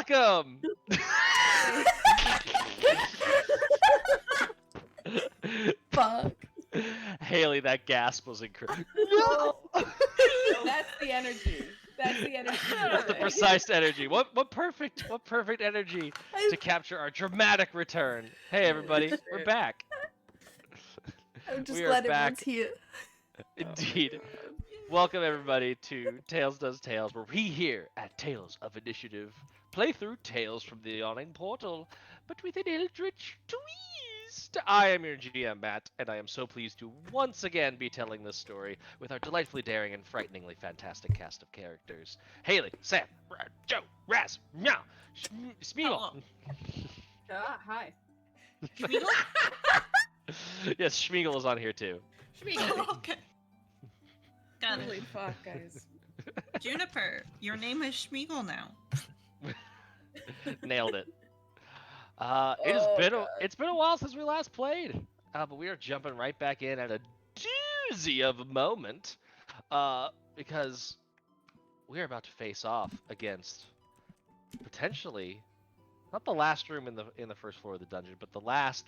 welcome! Fuck. Haley, that gasp was incredible. No! That's the energy. That's the energy. That's the precise energy. What perfect energy to capture our dramatic return. Hey everybody, we're shit. back. I'm just We are glad back. everyone's here. Indeed. Welcome everybody to Tales Does Tales, where we here at Tales of Initiative play through Tales from the Yawning Portal, but with an eldritch twist. I am your GM, Matt, and I am so pleased to once again be telling this story with our delightfully daring and frighteningly fantastic cast of characters. Haley, Sam, Joe, Raz, Meow, Smeagol. Hi. Schmeagol? Yes, Schmeagol is on here too. Schmeagol. Okay. Got Holy it. fuck, guys. Juniper, your name is Schmeagol now. Nailed it. Oh, God. It's been a while since we last played, but we are jumping right back in at a doozy of a moment, because we are about to face off against potentially not the last room in the first floor of the dungeon, but the last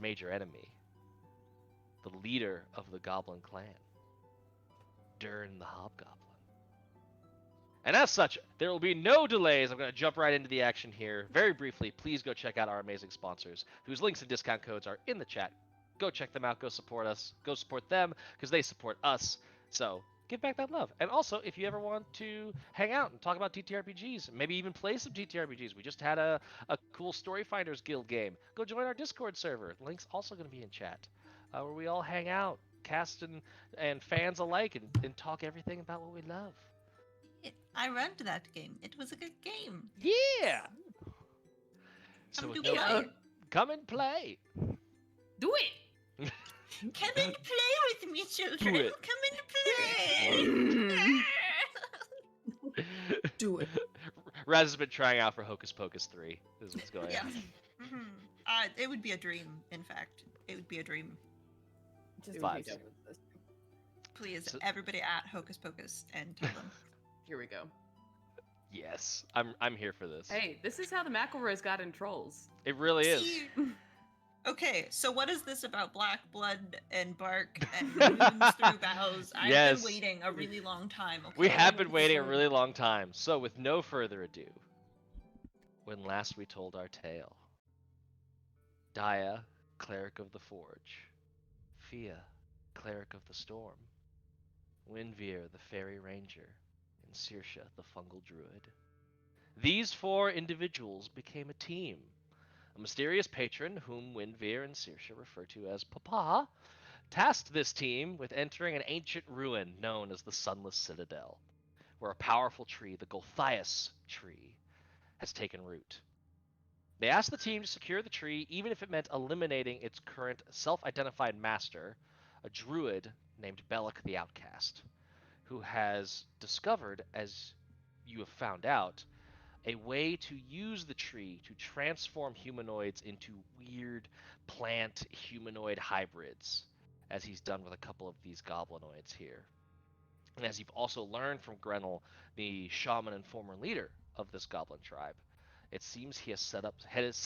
major enemy, the leader of the Goblin clan, Durnn the Hobgoblin. And as such, there will be no delays. I'm going to jump right into the action here. Very briefly, please go check out our amazing sponsors, whose links and discount codes are in the chat. Go check them out. Go support us. Go support them, because they support us. So give back that love. And also, if you ever want to hang out and talk about TTRPGs, maybe even play some TTRPGs. We just had a cool Storyfinders Guild game. Go join our Discord server. The link's also going to be in chat, where we all hang out, cast and fans alike, and talk everything about what we love. I ran to that game. It was a good game. Yeah. So Come with to no play. come and play. Do it! Come and play with me, children. it. Come and play. Do it. Raz has been trying out for Hocus Pocus 3. This is what's going Yeah. on. It would be a dream, in fact. It would be a dream. Just Vibes. be done with this. Please, So- everybody at Hocus Pocus and tell them. Here we go. Yes, I'm here for this. Hey, this is how the McElroys got in Trolls. It really is. See- Okay, so what is this about black blood and bark and moons through boughs? I've Yes. been waiting a really long time. Okay? We have been waiting a really long time. So with no further ado, when last we told our tale, Daya, cleric of the forge, Fia, cleric of the storm, Windveer, the fairy ranger, and Saoirse, the fungal druid. These four individuals became a team. A mysterious patron, whom Windveer and Saoirse refer to as Papa, tasked this team with entering an ancient ruin known as the Sunless Citadel, where a powerful tree, the Gulthias Tree, has taken root. They asked the team to secure the tree even if it meant eliminating its current self-identified master, a druid named Belak the Outcast, who has discovered, as you have found out, a way to use the tree to transform humanoids into weird plant humanoid hybrids, as he's done with a couple of these goblinoids here. And as you've also learned from Grenl, the shaman and former leader of this goblin tribe, it seems he has set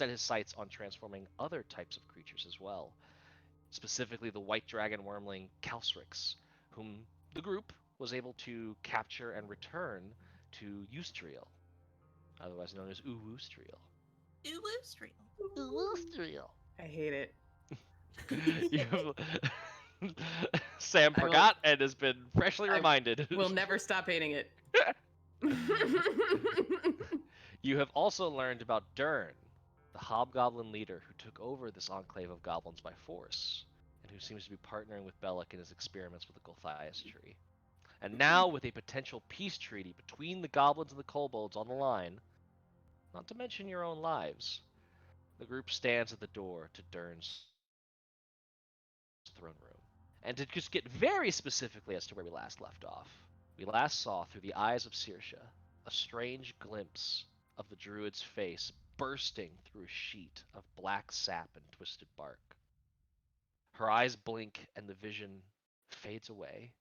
his sights on transforming other types of creatures as well, specifically the white dragon wormling Calstrix, whom the group was able to capture and return to Eustriel, otherwise known as Uwustriel. Uwustriel. I hate it. Sam I will- forgot and has been freshly I reminded. We'll never stop hating it. You have also learned about Durnn, the hobgoblin leader who took over this enclave of goblins by force, and who seems to be partnering with Belak in his experiments with the Gulthias Tree. And now, with a potential peace treaty between the goblins and the kobolds on the line, not to mention your own lives, the group stands at the door to Durnn's throne room. And to just get very specifically as to where we last left off, we last saw through the eyes of Saoirse a strange glimpse of the druid's face bursting through a sheet of black sap and twisted bark. Her eyes blink and the vision fades away,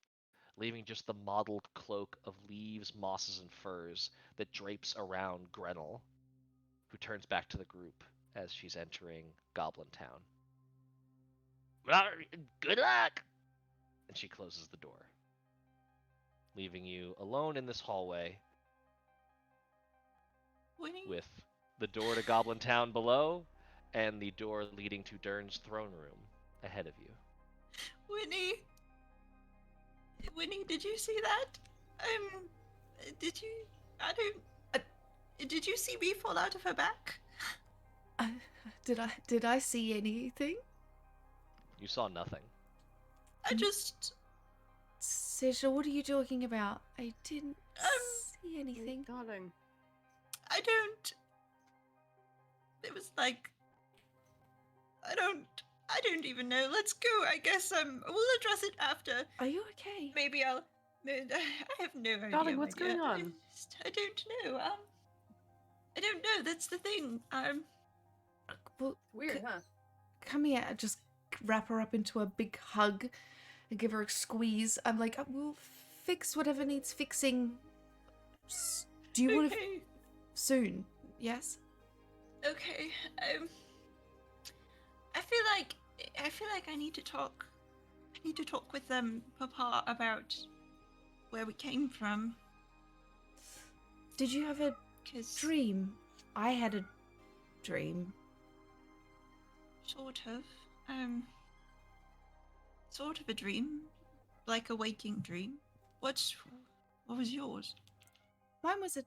leaving just the mottled cloak of leaves, mosses, and furs that drapes around Grenl, who turns back to the group as she's entering Goblin Town. Well, good luck! And she closes the door, leaving you alone in this hallway Winnie? with the door to Goblin Town below and the door leading to Durn's throne room ahead of you. Winnie? Winnie, did you see that? Did you? I don't. Did you see me fall out of her back? Did I see anything? You saw nothing. I just. Sisha, what are you talking about? I didn't see anything. Darling. I don't. It was like. I don't even know. Let's go. I guess we'll address it after. Are you okay? Maybe I'll. I have no idea. Darling, what's my dear. going on? I don't know. I don't know. That's the thing. Well, Weird, huh? come here. Just wrap her up into a big hug and give her a squeeze. I'm like, we'll fix whatever needs fixing. Do you want to Okay. soon? Yes. Okay. I feel like I need to talk. I need to talk with Papa about where we came from. Did you have a 'Cause dream? I had a dream. sort of a dream, like a waking dream. What was yours? Mine was a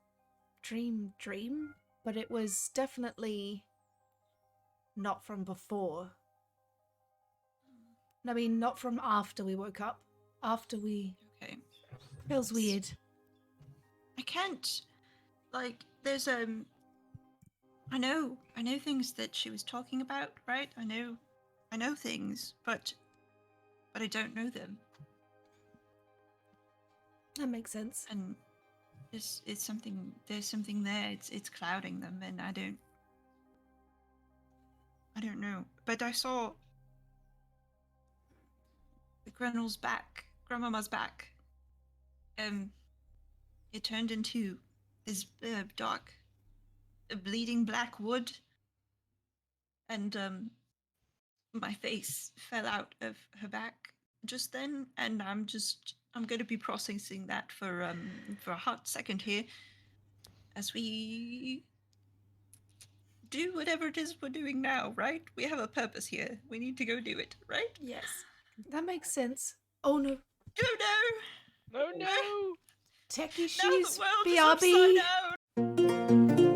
dream, but it was definitely not from before. I mean, not from after we woke up. After we... Okay. Feels weird. I can't, like, there's I know things that she was talking about, right? I know things, but I don't know them. That makes sense. And it's something, there's something there, it's clouding them, and I don't know. But I saw the Grenl's back, Grandmama's back. It turned into this dark, bleeding black wood, and my face fell out of her back just then, and I'm going to be processing that for a hot second here, as we do whatever it is we're doing now, right? We have a purpose here. We need to go do it, right? Yes. That makes sense. Oh no. Oh no! No, no! Techie Now the shoes. world is BRB. upside down!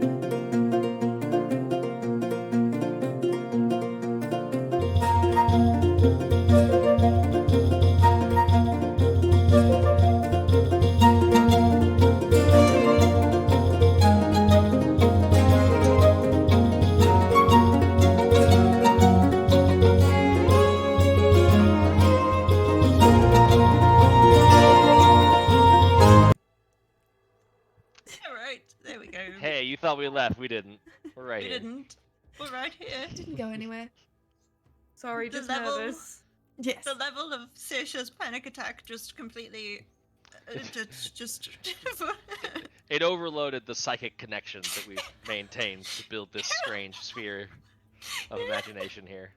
Alright, there we go. Hey, you thought we left. We didn't. We're right We here. didn't. We're right here. Didn't go anywhere. Sorry, The just level- nervous. Yes. The level of Seisha's panic attack just completely... just... It overloaded the psychic connections that we've maintained to build this strange sphere of imagination here.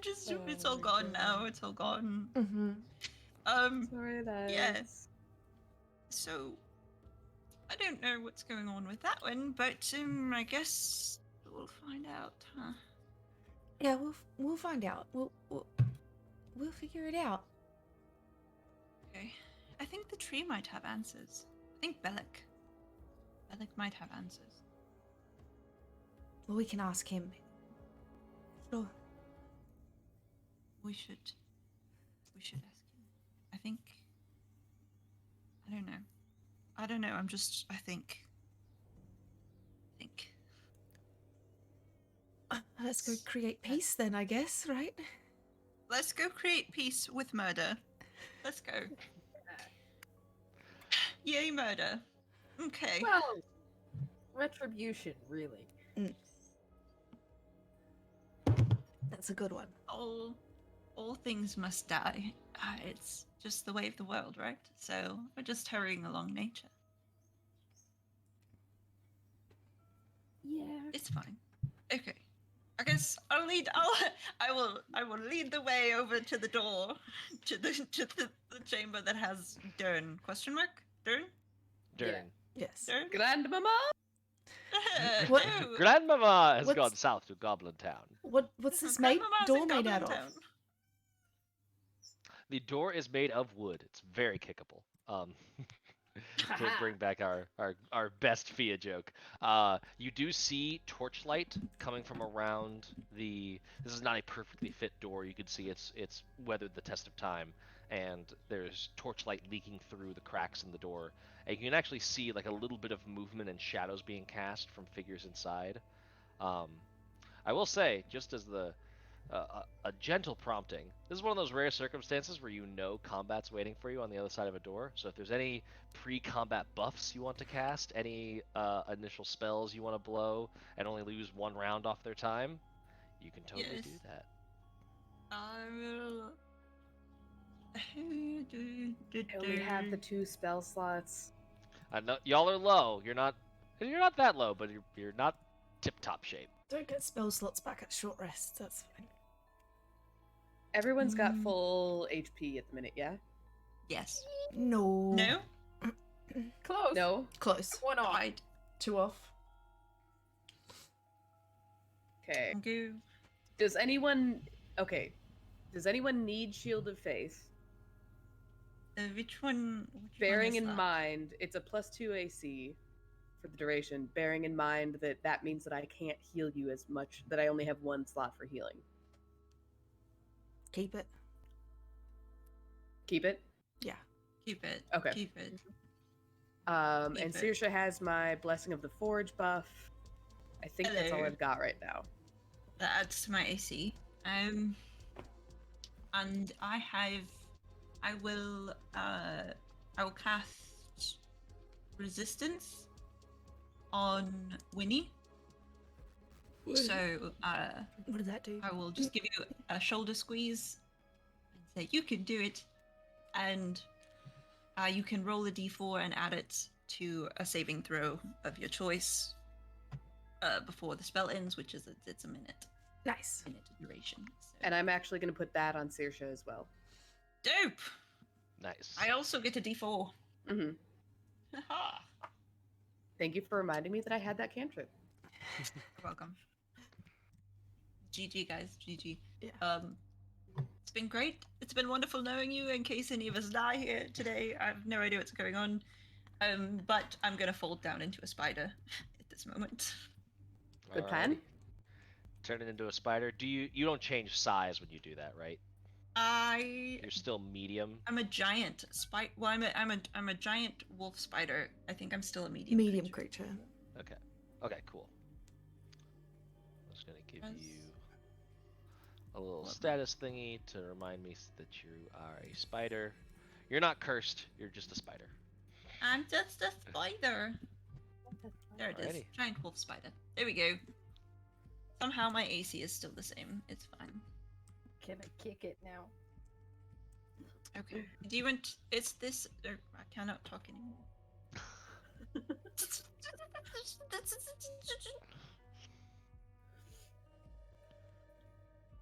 just Oh it's all my gone God. now. It's all gone. Mm-hmm. Sorry, that. Yes. So, I don't know what's going on with that one, but I guess we'll find out, huh? Yeah, we'll find out. We'll figure it out. Okay. I think the tree might have answers. I think Belak might have answers. Well, we can ask him. Sure. We should ask him. I think. I don't know. I think. Let's go create peace then, I guess, right? Let's go create peace with murder. Let's go. Yay, murder. Okay. Well, retribution, really. That's a good one. all things must die. It's just the way of the world, right? So we're just hurrying along nature. Yeah. It's fine. Okay. I guess I will lead the way over to the door to the chamber that has Durnn. Question mark? Durnn? Durnn. Yes. Durnn? Grandmama? What- No. Grandmama has What's- gone south to Goblin Town. What's this made Grandmama's door in made out Goblin of? Town. The door is made of wood. It's very kickable. Bring back our best Fia joke. You do see torchlight coming from around the. This is not a perfectly fit door. You can see it's weathered the test of time, and there's torchlight leaking through the cracks in the door. And you can actually see like a little bit of movement and shadows being cast from figures inside. I will say, just as a gentle prompting. This is one of those rare circumstances where you know combat's waiting for you on the other side of a door. So if there's any pre-combat buffs you want to cast, any initial spells you want to blow, and only lose one round off their time, you can totally Yes. do that. I will. I only have the 2 spell slots. I know y'all are low. You're not that low, but you're not tip-top shape. Don't get spell slots back at short rests. That's fine. Everyone's got full HP at the minute, yeah? Yes. No. No. Close. No. Close. 1 off. Right. 2 off. Okay. Go. Does anyone need Shield of Faith? Which one? Bearing is in that? mind, it's a +2 AC for the duration. Bearing in mind that means that I can't heal you as much, that I only have 1 slot for healing. Keep it. Keep it? Yeah. Keep it. Okay. Keep it. And Keep it. Saoirse has my Blessing of the Forge buff. I think that's all Hello. I've got right now. That adds to my AC. And I will cast Resistance on Winnie. So What did that do? I will just give you a shoulder squeeze and say you can do it, and you can roll a d4 and add it to a saving throw of your choice before the spell ends, which is it's a minute Nice. duration. So. And I'm actually going to put that on Saoirse as well. Dope. Nice. I also get a d4. Mm-hmm. Haha. Thank you for reminding me that I had that cantrip. You're welcome. GG guys, GG. Yeah. It's been great. It's been wonderful knowing you. In case any of us die here today, I have no idea what's going on. But I'm gonna fold down into a spider at this moment. Good plan. Alrighty. Turn it into a spider. You don't change size when you do that, right? You're still medium. I'm a giant spider. Well, I'm a giant wolf spider. I think I'm still a medium. Medium creature. Okay. Okay, cool. I'm just gonna give Yes. you a little Lovely. status thingy to remind me that you are a spider. You're not cursed. You're just a spider. I'm just a spider. There it is. Alrighty. Giant wolf spider. There we go. Somehow my AC is still the same. It's fine. Can I kick it now? Okay. Do you want? It's this. I cannot talk anymore.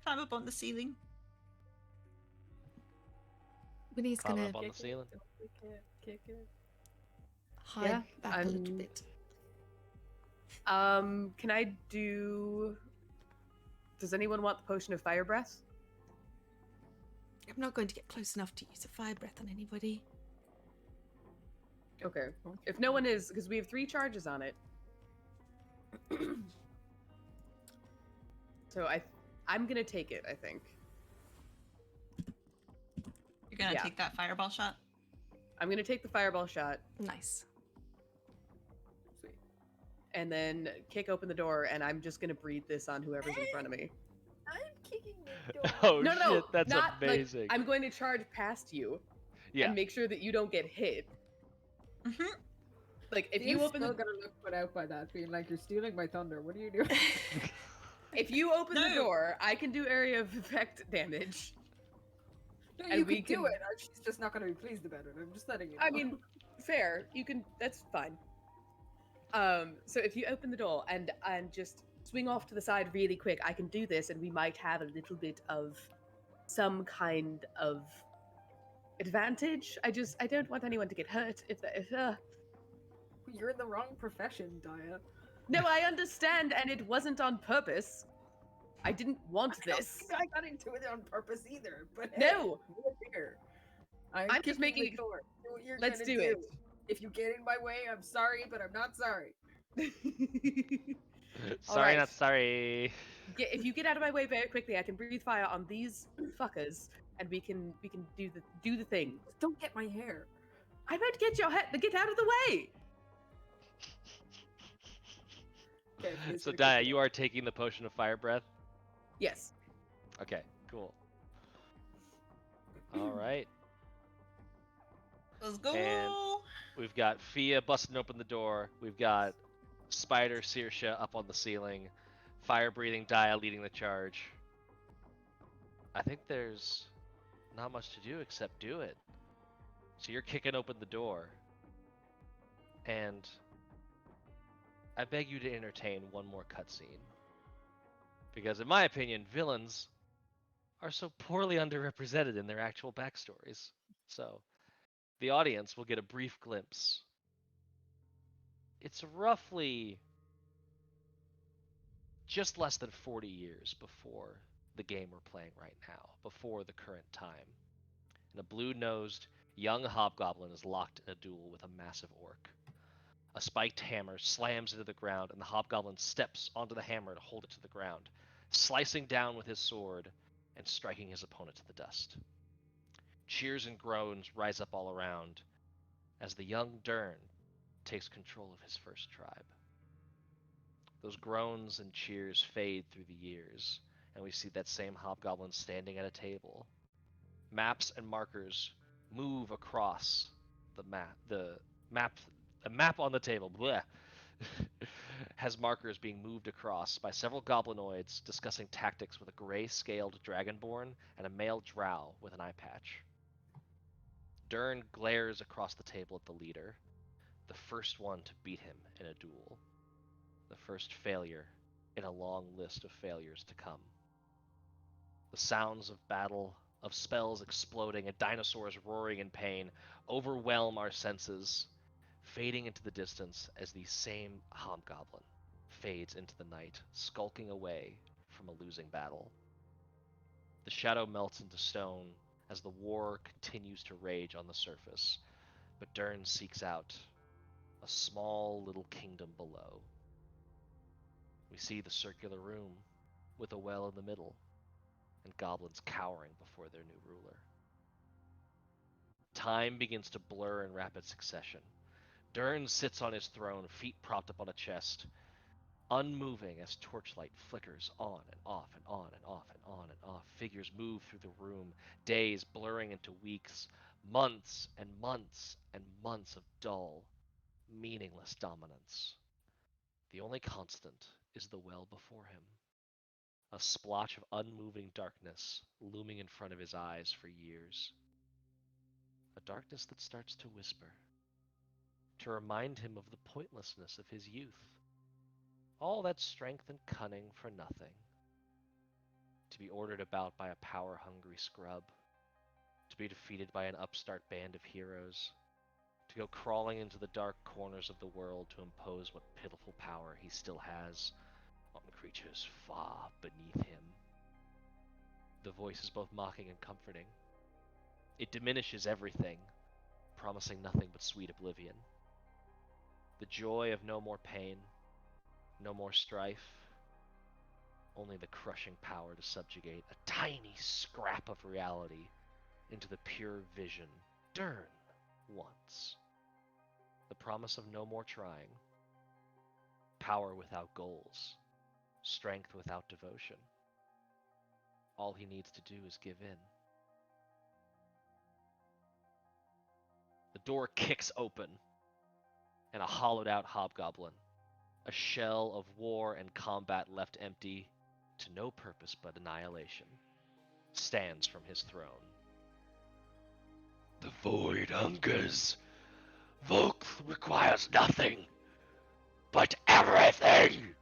Climb up on the ceiling. Winnie's Climb gonna up on the ceiling. Kick it. hide Yeah, back a little I'm- bit. Can I do... Does anyone want the Potion of Fire Breath? I'm not going to get close enough to use a fire breath on anybody. Okay. If no one is, because we have 3 charges on it. So I'm gonna take it, I think. You're gonna Yeah. take that fireball shot. I'm gonna take the fireball shot, Nice. sweet, and then kick open the door, and I'm just gonna breathe this on whoever's in front of me. I'm kicking the door. Oh No, shit, that's not, amazing. Like, I'm going to charge past you Yeah. and make sure that you don't get hit. Mm-hmm. Like if You're you open still the gonna look put out by that, being like, you're stealing my thunder. What are you doing? if you open the No. door, I can do area of effect damage. No, And you we can do can- it. She's just not gonna be pleased about it. I'm just letting you know. I mean, fair. You can. That's fine. So if you open the door and just swing off to the side really quick, I can do this, and we might have a little bit of some kind of advantage. I don't want anyone to get hurt. You're in the wrong profession, Daya. No, I understand, and it wasn't on purpose. I didn't want this. I got into it on purpose either. But No. hey, we're here. I'm just kicking making the it- door. Do what you're Let's gonna do it. If you get in my way, I'm sorry, but I'm not sorry. Sorry, Alright. not sorry. If you get out of my way very quickly, I can breathe fire on these fuckers, and we can do the thing. Just don't get my hair. I might get your head. Get out of the way. Okay, please So do Daya, it. you are taking the potion of fire breath. Yes. Okay, cool. All right. Let's go. And- We've got Fia busting open the door. We've got Spider Saoirse up on the ceiling. Fire-breathing Daya leading the charge. I think there's not much to do except do it. So you're kicking open the door. And I beg you to entertain one more cutscene. Because in my opinion, villains are so poorly underrepresented in their actual backstories. So the audience will get a brief glimpse. It's roughly just less than 40 years before the game we're playing right now, before the current time. And a blue-nosed young hobgoblin is locked in a duel with a massive orc. A spiked hammer slams into the ground, and the hobgoblin steps onto the hammer to hold it to the ground, slicing down with his sword and striking his opponent to the dust. Cheers and groans rise up all around as the young Durnn takes control of his first tribe. Those groans and cheers fade through the years, and we see that same hobgoblin standing at a table. Maps and markers move across the map. A map on the table bleh, has markers being moved across by several goblinoids discussing tactics with a gray-scaled dragonborn and a male drow with an eye patch. Durnn glares across the table at the leader, the first one to beat him in a duel. The first failure in a long list of failures to come. The sounds of battle, of spells exploding and dinosaurs roaring in pain overwhelm our senses, fading into the distance as the same hobgoblin fades into the night, skulking away from a losing battle. The shadow melts into stone as the war continues to rage on the surface, but Durnn seeks out a small little kingdom below. We see the circular room with a well in the middle and goblins cowering before their new ruler. Time begins to blur in rapid succession. Durnn sits on his throne, feet propped up on a chest, unmoving as torchlight flickers on and off and on and off and on and off. Figures move through the room, days blurring into weeks, months and months and months of dull, meaningless dominance. The only constant is the well before him, a splotch of unmoving darkness looming in front of his eyes for years. A darkness that starts to whisper, to remind him of the pointlessness of his youth. All that strength and cunning for nothing. To be ordered about by a power-hungry scrub. To be defeated by an upstart band of heroes. To go crawling into the dark corners of the world to impose what pitiful power he still has on creatures far beneath him. The voice is both mocking and comforting. It diminishes everything, promising nothing but sweet oblivion. The joy of no more pain, no more strife, only the crushing power to subjugate a tiny scrap of reality into the pure vision Durnn wants. The promise of no more trying, power without goals, strength without devotion. All he needs to do is give in. The door kicks open, and a hollowed-out hobgoblin, a shell of war and combat left empty to no purpose but annihilation, stands from his throne. The void hungers. Volk requires nothing but everything.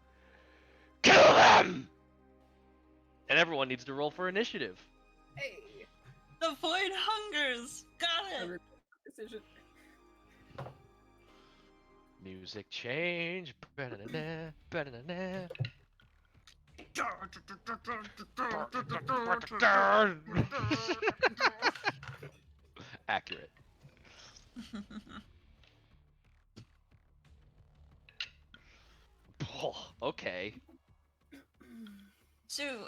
Kill them! And everyone needs to roll for initiative. Hey, The void hungers. Got I it. regret the decision. Music change. Ba-da-da-da, ba-da-da-da. Accurate. Oh, okay. So,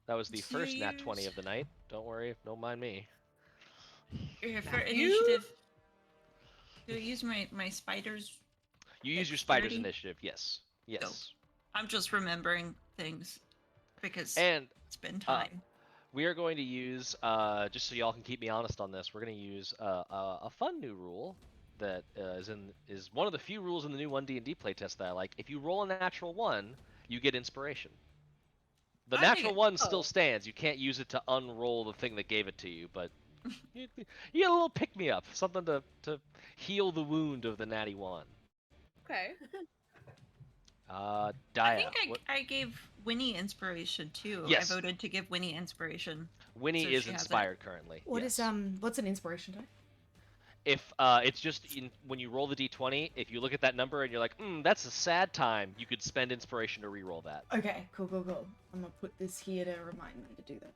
That was the Do first you nat 20 use- of the night. Don't worry, don't mind me. for Matthew? initiative, do I use my spiders? You use your spider's Dexterity? initiative, yes. Yes. I'm just remembering things because And it's been uh, time. we are going to use, just so y'all can keep me honest on this, we're going to use a fun new rule that is one of the few rules in the new 1D&D playtest that I like. If you roll a natural 1, you get inspiration. The I dig natural it. 1 still Oh. stands. You can't use it to unroll the thing that gave it to you, but you get a little pick-me-up, something to heal the wound of the natty 1. Okay. I Dia, think what, I gave Winnie inspiration too. Yes. I voted to give Winnie inspiration. Winnie So is she has it. inspired currently. What is yes. what's an inspiration die? If it's just when you roll the d20, if you look at that number and you're like, that's a sad time, you could spend inspiration to re-roll that. Okay, cool. I'm gonna put this here to remind me to do that.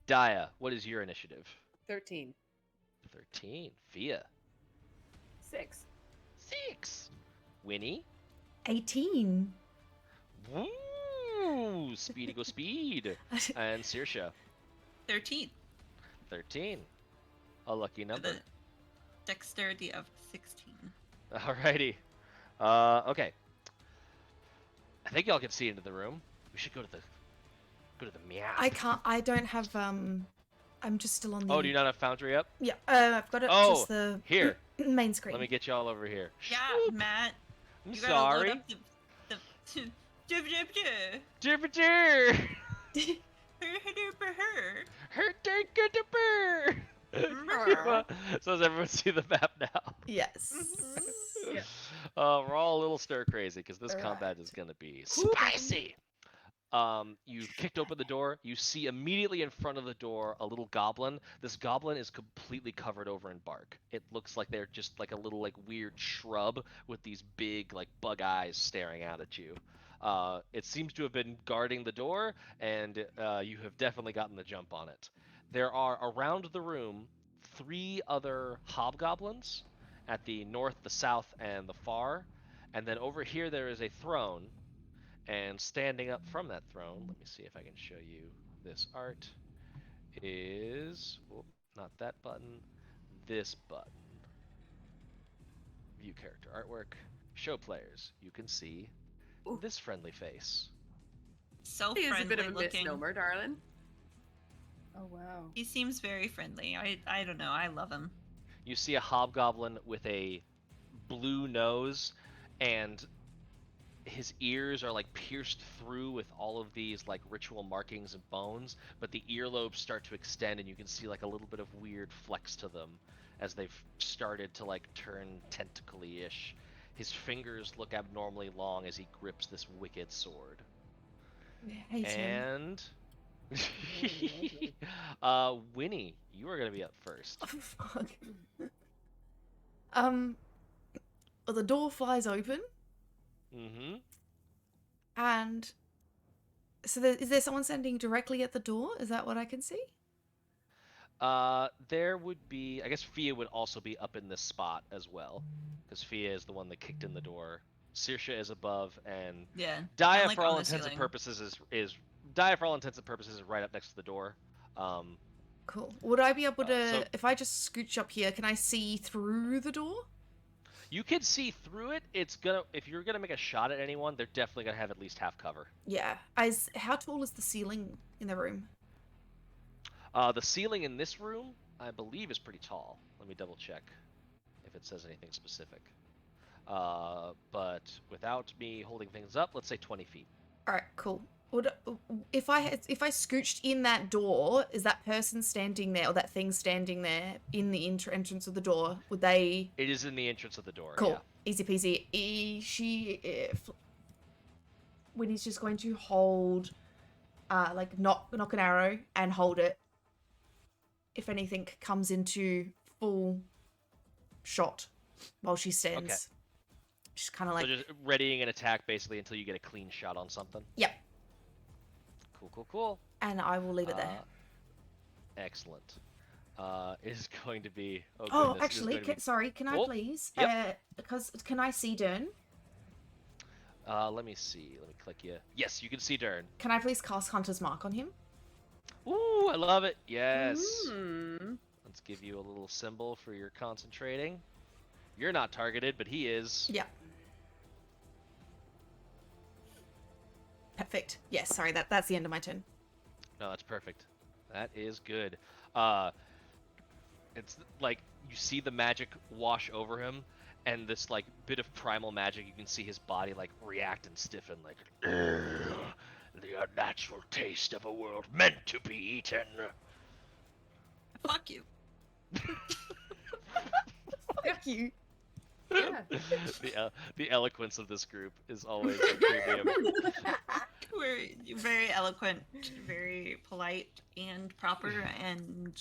Dia, what is your initiative? 13. 13. Fia. 6. 6. Winnie. 18. Woo! Speedy go speed. And Saoirse. 13. 13. A lucky With number. a dexterity of 16. Alrighty. Okay. I think y'all can see into the room. We should go to the meow. I can't. I don't have. I'm just still on the. Oh, do you not have Foundry up? Yeah. I've got it. Oh, Just the here. main screen. Let me get y'all over here. Yeah, Swoop. Matt. I'm You gotta load sorry. up the Jupiter. Her burr. So does everyone see the map now? Yes. Yeah. We're all a little stir crazy because this combat is gonna be spicy. You've kicked open the door. You see immediately in front of the door a little goblin. This goblin is completely covered over in bark. It looks like they're just like a little like weird shrub with these big like bug eyes staring out at you. It seems to have been guarding the door, and you have definitely gotten the jump on it. There are around the room 3 other hobgoblins at the north, the south, and the far. And then over here there is a throne. And standing up from that throne, let me see if I can show you this art, is, not that button, this button. View character artwork, show players. You can see Ooh. this friendly face. So He is friendly a bit of a looking. misnomer, darling. Oh wow. He seems very friendly. I don't know. I love him. You see a hobgoblin with a blue nose, and his ears are like pierced through with all of these like ritual markings and bones, but the earlobes start to extend and you can see like a little bit of weird flex to them as they've started to like turn tentacly-ish. His fingers look abnormally long as he grips this wicked sword. Hate him. And Winnie, you are gonna be up first. Oh, fuck. Well, the door flies open, Mm-hmm. and so is there someone standing directly at the door? Is that what I can see? There would be, I guess Fia would also be up in this spot as well, because Fia is the one that kicked in the door. Saoirse is above, and Yeah. Dia, I'm, like, for all on the intents and ceiling. purposes, is Dia, for all intents and purposes, is right up next to the door. Cool. Would I be able to, so- if I just scooch up here, can I see through the door? You can see through it. It's gonna, if you're gonna make a shot at anyone, they're definitely gonna have at least half cover. Yeah. How tall is the ceiling in the room? The ceiling in this room, I believe, is pretty tall. Let me double check if it says anything specific. But without me holding things up, let's say 20 feet. All right, cool. Would if I scooched in that door, is that person standing there or that thing standing there in the entrance of the door? Would they? It is in the entrance of the door. Cool, Yeah. easy peasy. When he's just going to hold, like knock an arrow and hold it. If anything comes into full shot while she stands, Okay. just kind of like, So just readying an attack basically until you get a clean shot on something. yep. Cool. And I will leave it there. Excellent. It is going to be. Oh, Oh, goodness, actually, sorry. Can I Oh, please? yep. Because can I see Durnn? Let me see. Let me click you. Yes, you can see Durnn. Can I please cast Hunter's Mark on him? Ooh, I love it. Yes. Mm. Let's give you a little symbol for your concentrating. You're not targeted, but he is. Yeah. Perfect. Yes. Sorry. That's the end of my turn. No, that's perfect. That is good. It's like you see the magic wash over him, and this like bit of primal magic. You can see his body like react and stiffen, like the unnatural taste of a world meant to be eaten. Fuck you. Thank you. Yeah. The eloquence of this group is always a premium. We're very eloquent, very polite and proper, and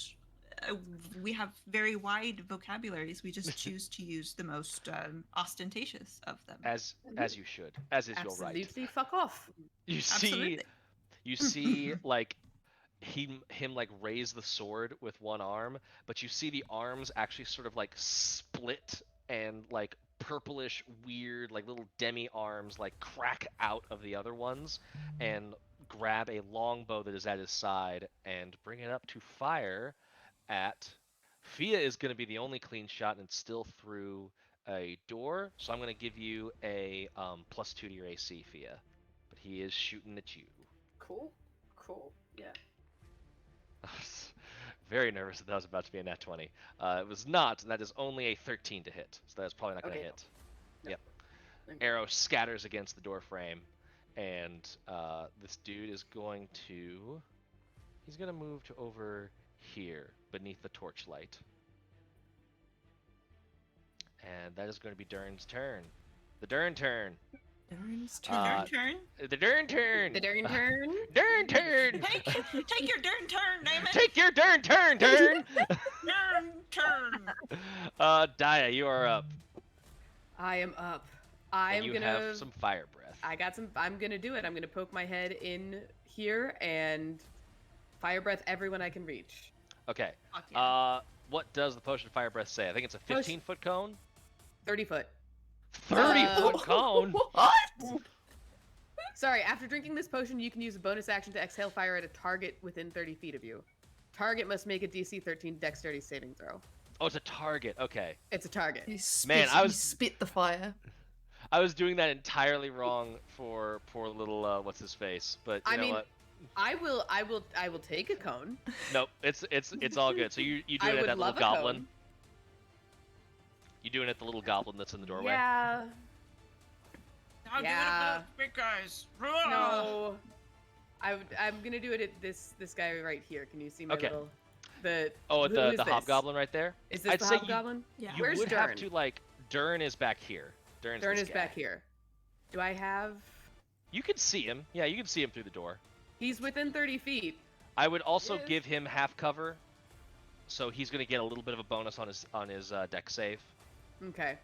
we have very wide vocabularies. We just choose to use the most ostentatious of them. As you should, as is your right. Absolutely fuck off. You Absolutely. see like him like raise the sword with one arm, but you see the arms actually sort of like split and like purplish weird like little demi arms like crack out of the other ones and grab a longbow that is at his side and bring it up to fire at Fia. Is going to be the only clean shot, and it's still through a door, so I'm going to give you a +2 to your AC, Fia, but he is shooting at you. Cool. Yeah. I was very nervous that was about to be a nat 20. It was not. That is only a 13 to hit, so that's probably not going to Okay. hit. No. Yep. Okay. Arrow scatters against the door frame, and this dude is going to... He's going to move to over here, beneath the torchlight. And that is going to be Durn's turn. The Durnn turn. Durn's Uh, turn. Turn. The Durnn turn. The Durnn turn. Durnn turn. Take your Durnn turn, name it. Take your Durnn turn, Durnn. Durnn turn. Daya, you are up. I am up. And I'm you gonna. have some fire breath. I got some. I'm gonna do it. I'm gonna poke my head in here and fire breath everyone I can reach. Okay. Fuck yeah. What does the potion of fire breath say? I think it's a 15-foot cone. 30 foot. 30-foot cone. What? Sorry, after drinking this potion, you can use a bonus action to exhale fire at a target within 30 feet of you. Target must make a DC 13 dexterity saving throw. Oh, it's a target. Okay. It's a target. You spit, Man, I you was- spit the fire. I was doing that entirely wrong for poor little what's his face, but you I know mean, what? I will take a cone. Nope. It's all good. So you I doing it would at that love little a goblin? cone. You doing it at the little goblin that's in the doorway? Yeah. I'll yeah. do it with big guys. No. I'm gonna do it at this guy right here. Can you see my Okay. little the Oh, at who the is this? hobgoblin right there. Is this I'd the say hobgoblin? Yeah. You Where's would have Durnn? to like Durnn is back here. Durnn Durnn is back here. Do I have? You can see him. Yeah, you can see him through the door. He's within 30 feet. I would also Yes. give him half cover, so he's gonna get a little bit of a bonus on his deck save. Okay.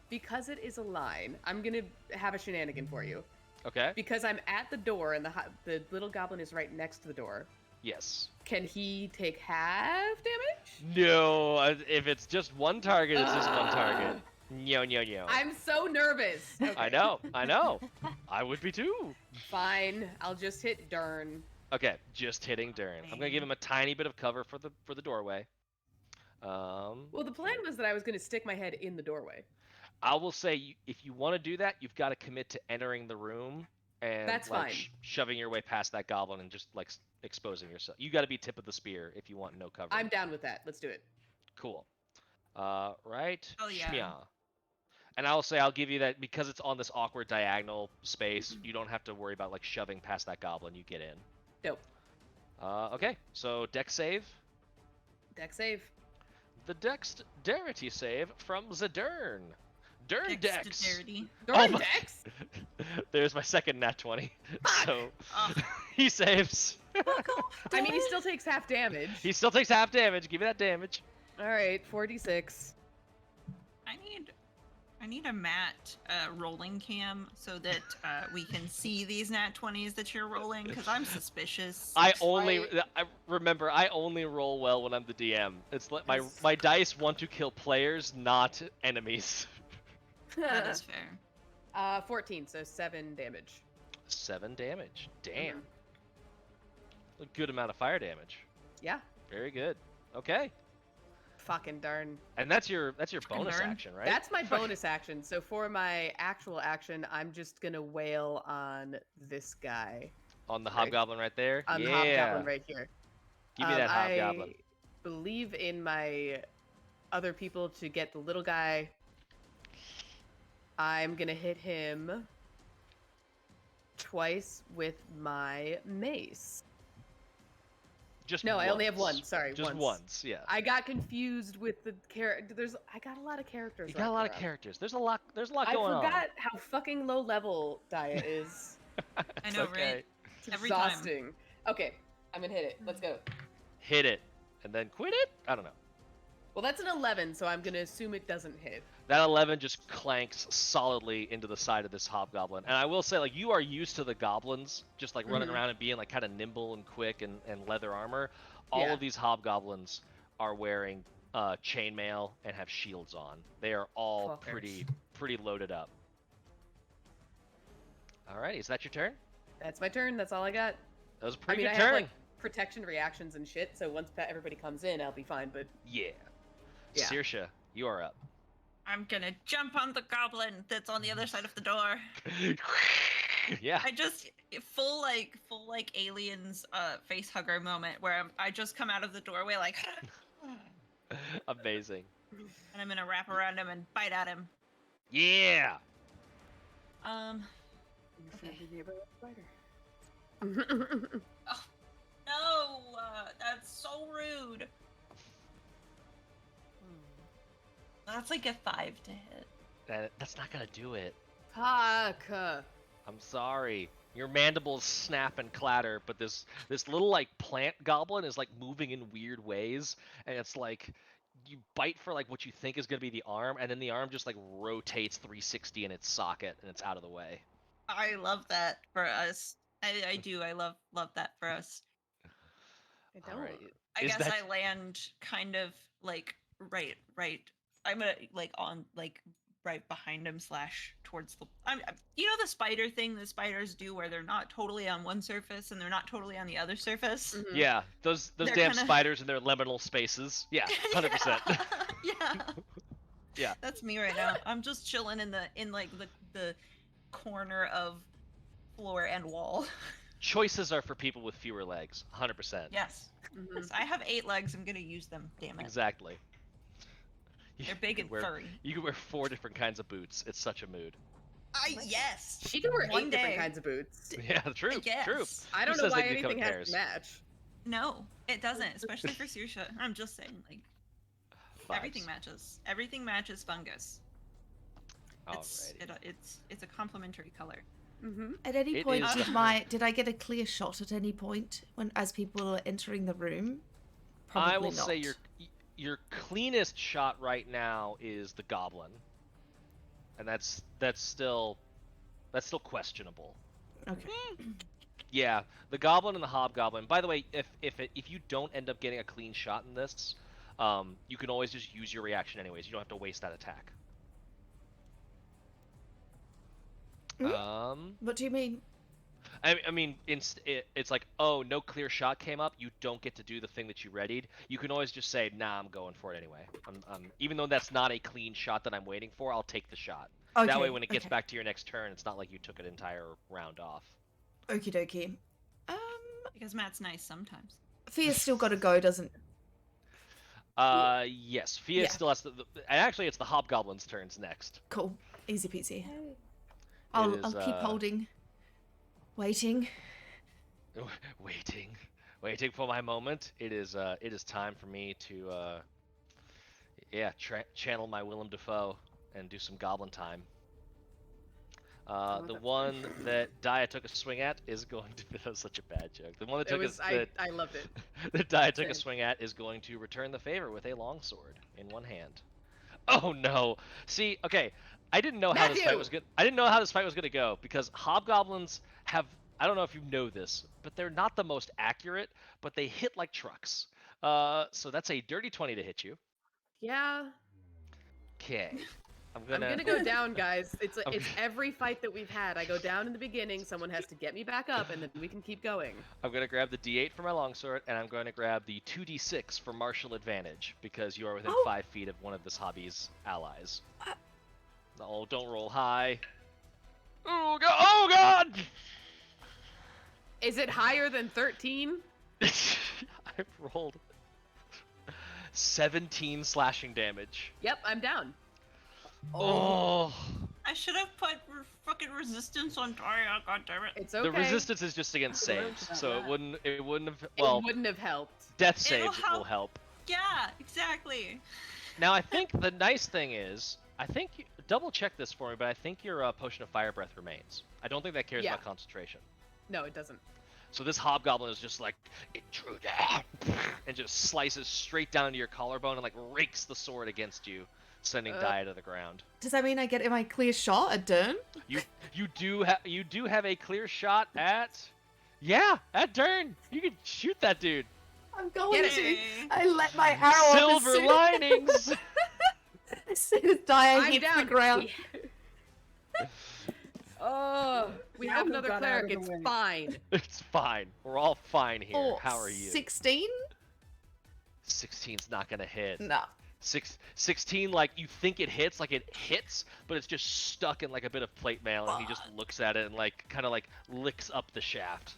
Because it is a line, I'm gonna have a shenanigan for you. Okay. Because I'm at the door and the little goblin is right next to the door. Yes. Can he take half damage? No, if it's just one target, it's just one target. No. I'm so nervous. Okay. I know. I would be too. Fine. I'll just hit Durnn. Okay, just hitting Durnn. I'm gonna give him a tiny bit of cover for the doorway. Well, the plan was that I was gonna stick my head in the doorway. I will say, if you want to do that, you've got to commit to entering the room and That's like, fine. shoving your way past that goblin and just like exposing yourself. You got to be tip of the spear if you want no cover. I'm down with that. Let's do it. Cool. Right. Oh, yeah. Shmya. And I'll say I'll give you that because it's on this awkward diagonal space. You don't have to worry about like shoving past that goblin. You get in. Dope. Okay, so dex save. Deck save. The dexterity save from the Durnn. Durnn dex. Dexterity. Durnn my- Dex. There's my second nat 20. So Oh, he saves. I mean, he still takes half damage. He still takes half damage. Give me that damage. All right, 4d6. I need a Matt rolling cam so that we can see these nat 20s that you're rolling, because I'm suspicious. I remember I only roll well when I'm the DM. It's like my dice want to kill players, not enemies. That is fair. 14, so 7 damage. 7 damage. Damn. Mhm. A good amount of fire damage. Yeah. Very good. Okay. Fucking darn. And that's your bonus Durnn. action, right? That's my bonus action. So for my actual action, I'm just gonna wail on this guy. On the hobgoblin right there. On the Yeah. hobgoblin right here. Give me that hobgoblin. I believe in my other people to get the little guy. I'm gonna hit him twice with my mace. Just No, I only have once. one. Sorry, Just once. once, yeah. I got confused with the character. I got a lot of characters. You got a lot of characters. There's a lot I going on. forgot how fucking low level Daya is. I know, right? It's Every time. exhausting. Okay, I'm gonna hit it. Let's go. Hit it and then quit it? I don't know. Well, that's an 11, so I'm gonna assume it doesn't hit. That 11 just clanks solidly into the side of this hobgoblin. And I will say, like, you are used to the goblins just like running Mhm. around and being like kind of nimble and quick and leather armor. All Yeah. of these hobgoblins are wearing chainmail and have shields on. They are all Fuckers. pretty loaded up. Alrighty, is that your turn? That's my turn. That's all I got. That was a I pretty mean, I good have turn. like protection reactions and shit. So once everybody comes in, I'll be fine. But Yeah. Yeah. Saoirse, you are up. I'm gonna jump on the goblin that's on the other side of the door. Yeah. I just full like aliens face hugger moment where I just come out of the doorway like Amazing. and I'm gonna wrap around him and bite at him. Yeah. Okay. Okay. No, that's so rude. That's like a 5 to hit. That's not gonna do it. Fuck. I'm sorry. Your mandibles snap and clatter, but this little like plant goblin is like moving in weird ways, and it's like you bite for like what you think is gonna be the arm, and then the arm just like rotates 360 in its socket, and it's out of the way. I love that for us. I do. I love that for us. I All don't. right. I Is guess that- I land kind of like right. I'm gonna like on like right behind him / towards the. You know the spider thing that spiders do where they're not totally on one surface and they're not totally on the other surface. Mhm. Yeah, those They're damn kinda- spiders in their liminal spaces. Yeah, 100%. Yeah. Yeah. That's me right now. I'm just chilling in the corner of floor and wall. Choices are for people with fewer legs. 100%. Yes. Mhm. I have 8 legs. I'm gonna use them. Damn it. Exactly. They're big and wear, furry. You can wear 4 different kinds of boots. It's such a mood. Yes. She can wear One 8 different day. kinds of boots. Yeah, true. Yes. True. I don't Who know says why they do come anything in has pairs? to match. No, it doesn't, especially for Saoirse. I'm just saying, like, everything Vibes. matches. Everything matches fungus. It's Alrighty. it's a complementary color. Mm-hmm. At any It point, is- did I get a clear shot at any point as people are entering the room? Probably I will not. say your cleanest shot right now is the goblin, and that's still questionable. Okay. Yeah, the goblin and the hobgoblin. By the way, if you don't end up getting a clean shot in this, you can always just use your reaction anyways. You don't have to waste that attack. What do you mean? I mean, it's like, oh, no clear shot came up. You don't get to do the thing that you readied. You can always just say, nah, I'm going for it anyway. Even though that's not a clean shot that I'm waiting for, I'll take the shot. Okay. That way, when it gets okay. back to your next turn, it's not like you took an entire round off. Okie dokie. Because Matt's nice sometimes. Fia's still got to go, doesn't? Yes, Fia Yeah. still has and actually, it's the hobgoblin's turns next. Cool. Easy peasy. Hey. I'll is, keep holding. Waiting. Waiting for my moment. It is time for me to channel my Willem Dafoe and do some goblin time. The that's one that Dia took a swing at is going to. That was such a bad joke. The one that I loved it. that Dia took a Same. swing at is going to return the favor with a longsword in one hand. Oh no! See, okay, I didn't know how this fight Matthew! was good. I didn't know how this fight was gonna go because hobgoblins have. I don't know if you know this, but they're not the most accurate, but they hit like trucks. So that's a dirty 20 to hit you. Yeah. Okay. I'm I'm gonna gonna go down, guys. It's I'm- every fight that we've had. I go down in the beginning. Someone has to get me back up, and then we can keep going. I'm gonna grab the D8 for my longsword, and I'm going to grab the 2D6 for martial advantage because you are within Oh. 5 feet of one of this hobby's allies. Oh, don't roll high. Oh god! Oh god! Is it higher than 13? I've rolled 17 slashing damage. Yep, I'm down. Oh. I should have put fucking resistance on Daria. God damn it. It's okay. The resistance is just against I learned saves, about so that. it wouldn't have. It Well, wouldn't have helped. death It'll saves will help. Yeah, exactly. Now I think the nice thing is, double check this for me, but I think your potion of fire breath remains. I don't think that cares Yeah. about concentration. No, it doesn't. So this hobgoblin is just like intruder, and just slices straight down to your collarbone and like rakes the sword against you, sending Dia to the ground. Does that mean I get my clear shot at Durnn? You do have a clear shot at Durnn. You can shoot that dude. I'm going Get to. it. I let my arrow up Silver as soon linings. as soon as Dia I'm hits down. the ground. Oh, we have Malcolm another got out cleric. of the It's way. fine. It's fine. We're all fine here. Oh, How are you? 16? 16's not gonna hit. No. 16, like you think it hits, but it's just stuck in like a bit of plate mail, and he just looks at it and like kind of like licks up the shaft.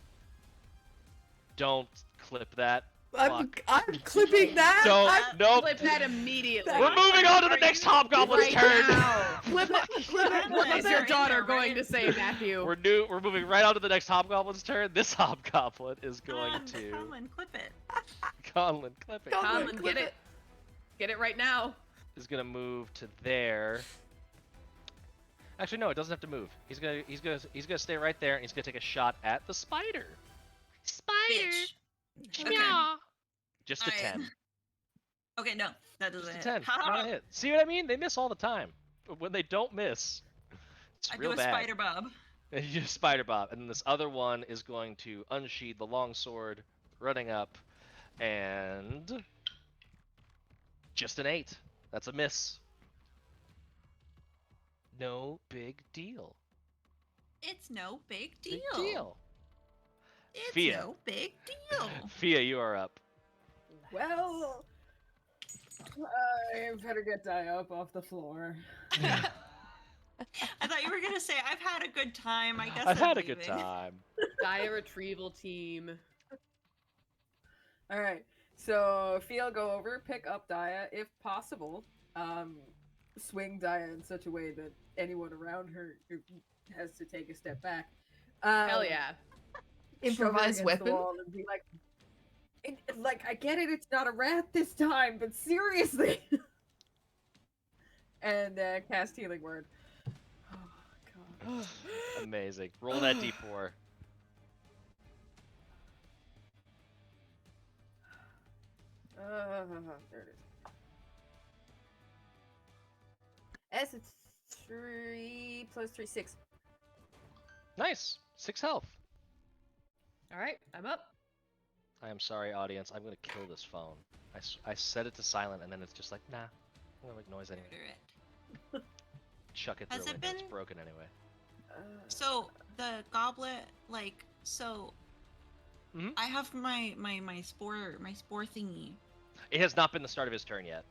Don't clip that. I'm Fuck. clipping that. Don't. Nope. Flip that immediately. We're moving on to the next hobgoblin's right turn. now. Flip it. Flip it. What Flip is it. your in daughter there, going right? to say, Matthew? We're moving right on to the next hobgoblin's turn. This hobgoblin is going to Conlon, clip it. Conlon, clip it. Conlon, Conlon, clip get it. Get it right now. Is gonna move to there. Actually, no, it doesn't have to move. He's gonna stay right there, and he's gonna take a shot at the spider. Bitch. Okay. Just a Alright. 10. Okay, no, that Just doesn't a hit. 10. Ha! Not a hit. See what I mean? They miss all the time. But when they don't miss, it's I real do a bad. spider bob. And you just spider bob, and then this other one is going to unsheathe the longsword, running up, and just an 8. That's a miss. No big deal. It's no big deal. Big deal. It's Fia. no big deal. Fia, you are up. Well, I better get Dia up off the floor. I thought you were gonna say I've had a good time. I guess I've I'm had a good leaving." time. Dire retrieval team. All right, so Fia, go over, pick up Dia if possible. Swing Dia in such a way that anyone around her has to take a step back. Hell yeah. shove her Improvised against the weapon. wall and be like, I get it, it's not a rat this time, but seriously. And cast Healing Word. Oh god. Amazing. Roll that d4. There it is. S, it's 3 plus 3, 6. Nice. 6 health. All right, I'm up. I am sorry, audience. I'm gonna kill this phone. I set it to silent, and then it's just like, nah. I'm gonna make noise anyway. Murder it. Chuck it through Has a it window. It's been- broken anyway. So the goblet, like, so Mhm. I have my spore thingy. It has not been the start of his turn yet.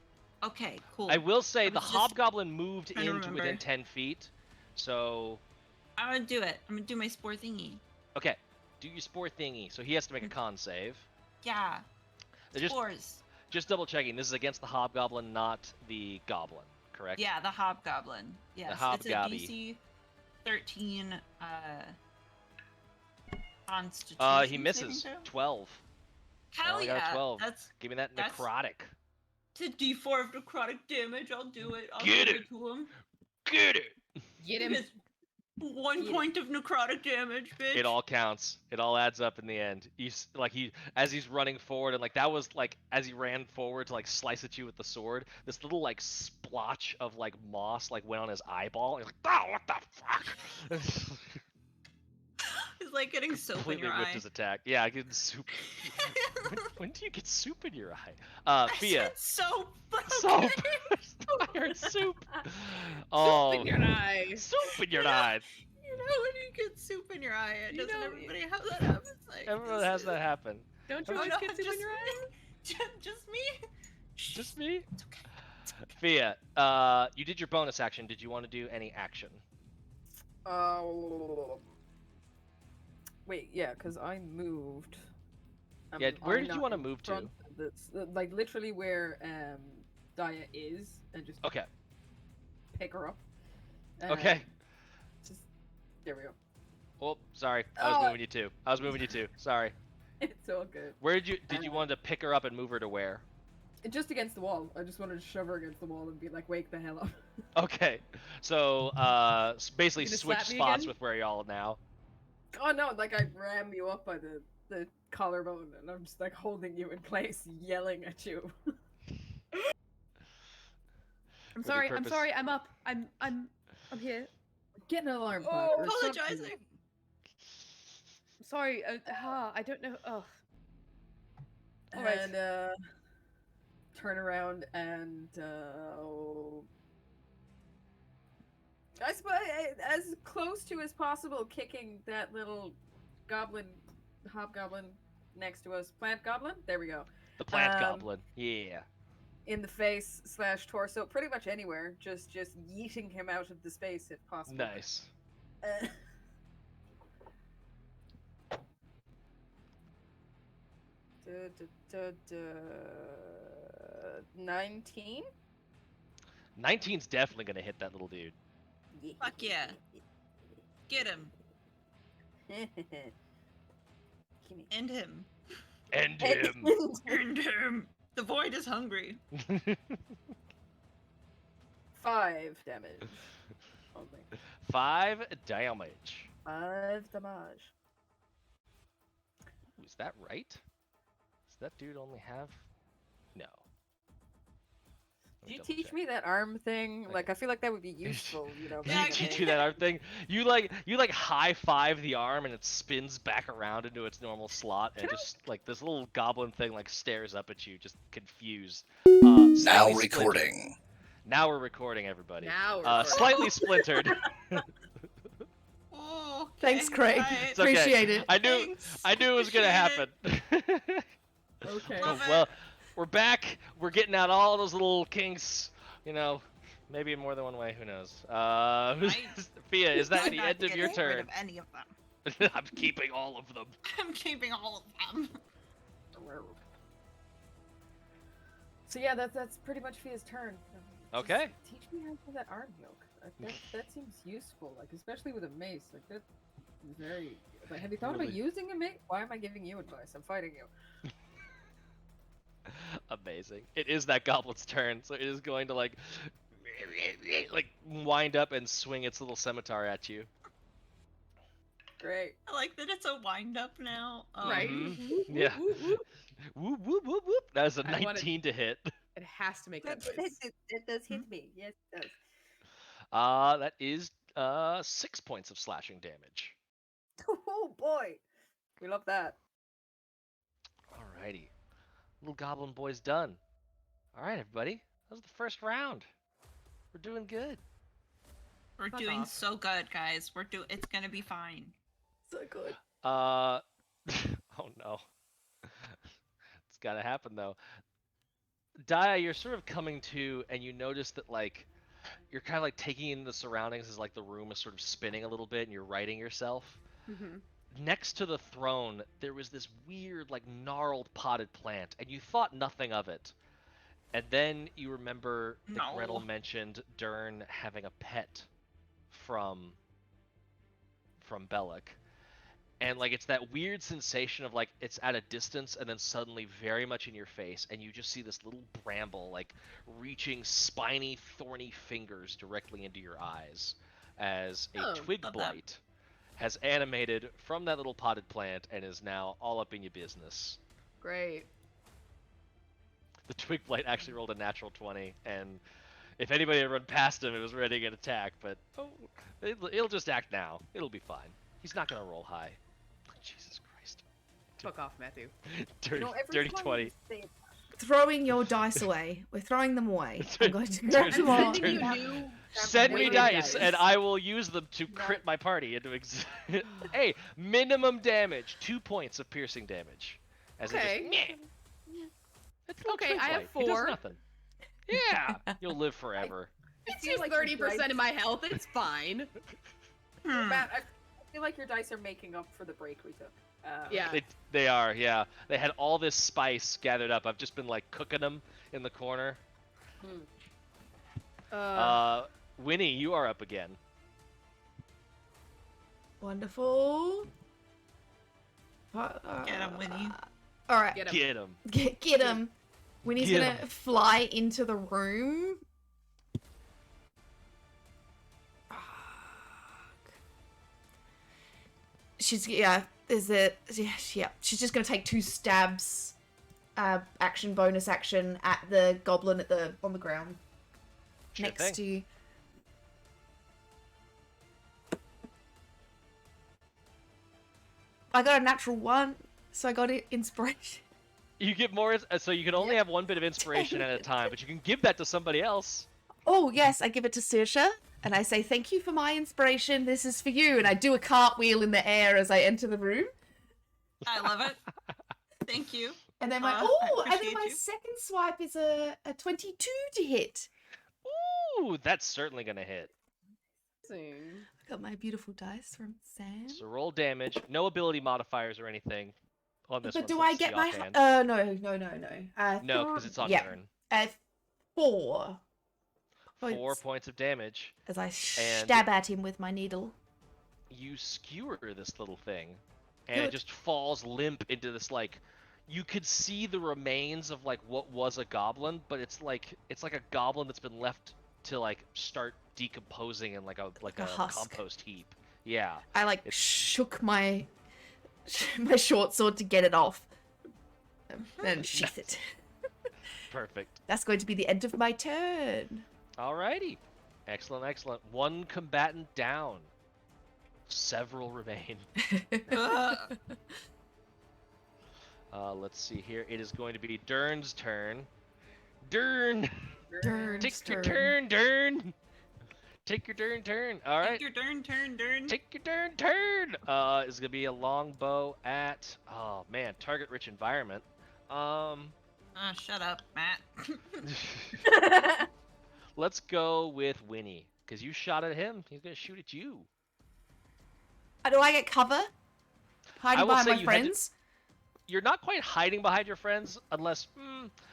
Okay, cool. I will say I the was just hobgoblin moved trying to into within remember. 10 feet. So, I'm gonna do it. I'm gonna do my spore thingy. okay. Do your spore thingy. So he has to make a con save. Yeah. They're Spores. just double checking. This is against the hobgoblin, not the goblin. correct? Yeah, the hobgoblin. Yes, it's a hobgobby. DC 13 Constitution. He misses. saving throw? 12. I Hell only got a yeah! 12. That's Give me that that's- necrotic. to D4 of necrotic damage. I'll do it. I'll Get give it. it to him. Get it! Get He him. gets 1 Get it. point of necrotic damage, bitch. It all counts. It all adds up in the end. As he's running forward, and like that was like as he ran forward to like slice at you with the sword, this little like splotch of like moss like went on his eyeball. And he's like, oh, what the fuck? He's like getting soap in Completely your whipped eye. his attack. Yeah, I get soup. when do you get soup in your eye? I Fia. said soap. Soap. okay? I heard soup. Oh, Soup in your eye. soup in your eye. You know when you get soup in your eye, You doesn't know- everybody have that happen? It's like, Everyone this has is- that happen. Don't you Oh, always no, get soup just in your eye? Just me? Just me? It's okay. Fia, you did your bonus action. Did you want to do any action? Wait, yeah, because I moved. Yeah, where I'm did you not wanna in move to? front of this- like literally where Daya is, and just Okay. pick her up. Okay. Just there we go. Oh, sorry. I was Oh. moving you too. Sorry. It's all good. Where did you want to pick her up and move her to where? Just against the wall. I just wanted to shove her against the wall and be like, "Wake the hell up." Okay. So, basically You gonna switch slap me spots again? with where y'all now. Oh no! Like I ram you up by the collarbone, and I'm just like holding you in place, yelling at you. I'm the sorry. I'm purpose- sorry. I'm up. I'm here. Get an alarm Oh, clock. or Apologizing. something. I'm sorry. I don't know. Oh. All right. And turn around and I suppose as close to as possible, kicking that little hobgoblin next to us, plant goblin. There we go. The plant Um, goblin. Yeah. In the face / torso, pretty much anywhere. Just yeeting him out of the space if possible. Nice. 19? 19's definitely gonna hit that little dude. Fuck yeah. Get him. Gimme. End him. End him. End him. The void is hungry. 5 damage. Only. 5 damage. 5 damage. Ooh, is that right? Does that dude only have? No. Let Did you double teach check. me that arm thing? Okay. Like, I feel like that would be useful, you know. Did Yeah, he back in teach the you day. that arm thing? You like high five the arm and it spins back around into its normal slot and just like this little goblin thing like stares up at you, just confused. Now Slightly splintered. recording. Now we're recording, everybody. Now. we're recording. Slightly splintered. Oh, okay. Thanks, Craig. Right. It's okay. Appreciate it. I knew Thanks. it was gonna happen. Appreciate Okay. Love it. Well, we're back. We're getting out all those little kinks. You know, maybe in more than one way. Who knows? Fia, is that I'm the not end of your getting rid turn? of any of them. I'm keeping all of them. I'm keeping all of them. So yeah, that's pretty much Fia's turn. Just Okay. Teach me how to do that arm yoke. That seems useful, like especially with a mace. Like that is very. Like, have you thought about Really- using a mace? Why am I giving you advice? I'm fighting you. Amazing. It is that goblin's turn, so it is going to like wind up and swing its little scimitar at you. Great. I like that it's a wind up now. Right. Mhm. Whoop, Yeah. whoop, whoop. Whoop whoop whoop whoop. That is a I wanted- 19 to hit. It has to make that That, noise. that does hit me. Yes, it does. That is 6 points of slashing damage. Oh boy, we love that. Alrighty. Little goblin boy's done. Alright, everybody. That was the first round. We're doing good. We're Fuck doing off. so good, guys. It's gonna be fine. So good. Oh no. It's gotta happen though. Daya, you're sort of coming to and you notice that like you're kind of like taking in the surroundings as like the room is sort of spinning a little bit and you're righting yourself. Mm-hmm. Next to the throne, there was this weird like gnarled potted plant and you thought nothing of it. And then you remember that No. Grenl mentioned Durnn having a pet from Belak. And like it's that weird sensation of like it's at a distance and then suddenly very much in your face, and you just see this little bramble like reaching spiny, thorny fingers directly into your eyes as a Oh, twig love that. blight has animated from that little potted plant and is now all up in your business. Great. The twig blight actually rolled a natural 20, and if anybody had run past him, it was ready to get attack, but it'll just act now. It'll be fine. He's not gonna roll high. Jesus Christ. Fuck off, Matthew. Dirty, every dirty time 20. you say it, Throwing your dice away. We're throwing them away. I'm going to grab Turn- them I'm on. sending you Turn- new. Send me weighted dice, and I will use them to Not- crit my party into Hey, minimum damage. 2 points of piercing damage. As it Okay. just, meh. It's a little Okay, twig I have blight. He does 4. nothing. Yeah, you'll live forever. It's feel just like your 30% dice- of my health. It's fine. Matt, I feel like your dice are making up for the break we took. Yeah. They are, yeah. They had all this spice gathered up. I've just been like cooking them in the corner. Winnie, you are up again. Wonderful. Get him, Winnie. All right. Get him. Get him. Get him. Winnie's Get gonna 'em. fly into the room. She's There's a She's just gonna take 2 stabs, action bonus action at the goblin on the ground Sure next thing. to you. I got a natural 1, so I got it inspiration. You get more, so you can only have one bit of inspiration at a time, but you can give that to somebody else. Oh, yes, I give it to Saoirse, and I say, thank you for my inspiration, this is for you, and I do a cartwheel in the air as I enter the room. I love it. Thank you. And then I my appreciate you. second swipe is a 22 to hit. Ooh, that's certainly gonna hit. Amazing. I got my beautiful dice from Sam. So roll damage, no ability modifiers or anything on this But one. do so I it's get the my... offhand. no. No, because it's on yeah, turn. 4 4 points points of damage. as I stab at him with my needle. You skewer this little thing, and it Good. just falls limp into this like. You could see the remains of like what was a goblin, but it's like a goblin that's been left to like start decomposing in like a a husk. compost heap. Yeah. I like It's- shook my short sword to get it off. And sheath it. Perfect. That's going to be the end of my turn. Alrighty. Excellent, excellent. 1 combatant down. Several remain. Let's see here. It is going to be Durn's turn. Durnn! Durn's Take your turn. turn, Durnn! Take your turn. Alright. Take your turn. Take your turn! Is gonna be a longbow at... Oh, man. Target-rich environment. Shut up, Matt. Let's go with Winnie. Because you shot at him. He's gonna shoot at you. Do I get cover? I Hiding will behind say my you had to- friends? You're not quite hiding behind your friends, unless...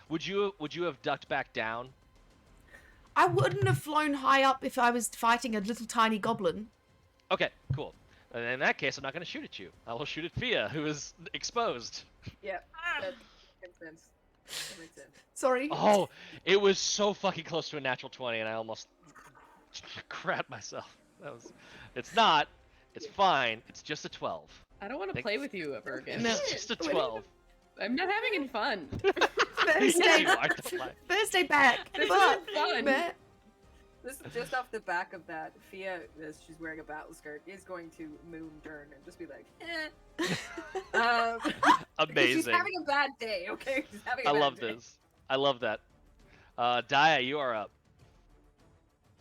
would you have ducked back down? I wouldn't have flown high up if I was fighting a little tiny goblin. Okay, cool. And in that case, I'm not going to shoot at you. I will shoot at Fia, who is exposed. Yeah, that makes sense. That makes sense. Sorry. Oh, it was so fucking close to a natural 20, and I almost crapped myself. It's not. It's fine. It's just a 12. I don't want to Thank- play with you ever again. No. It's just a 12. I'm not having any fun. First day, You are the lie. first day back. This But, is fun. Matt, This just off the back of that, Fia, as she's wearing a battle skirt, is going to moon Durnn and just be like, because Amazing. she's having a bad day, okay? She's having a I bad love day. this. I love that. Daya, you are up.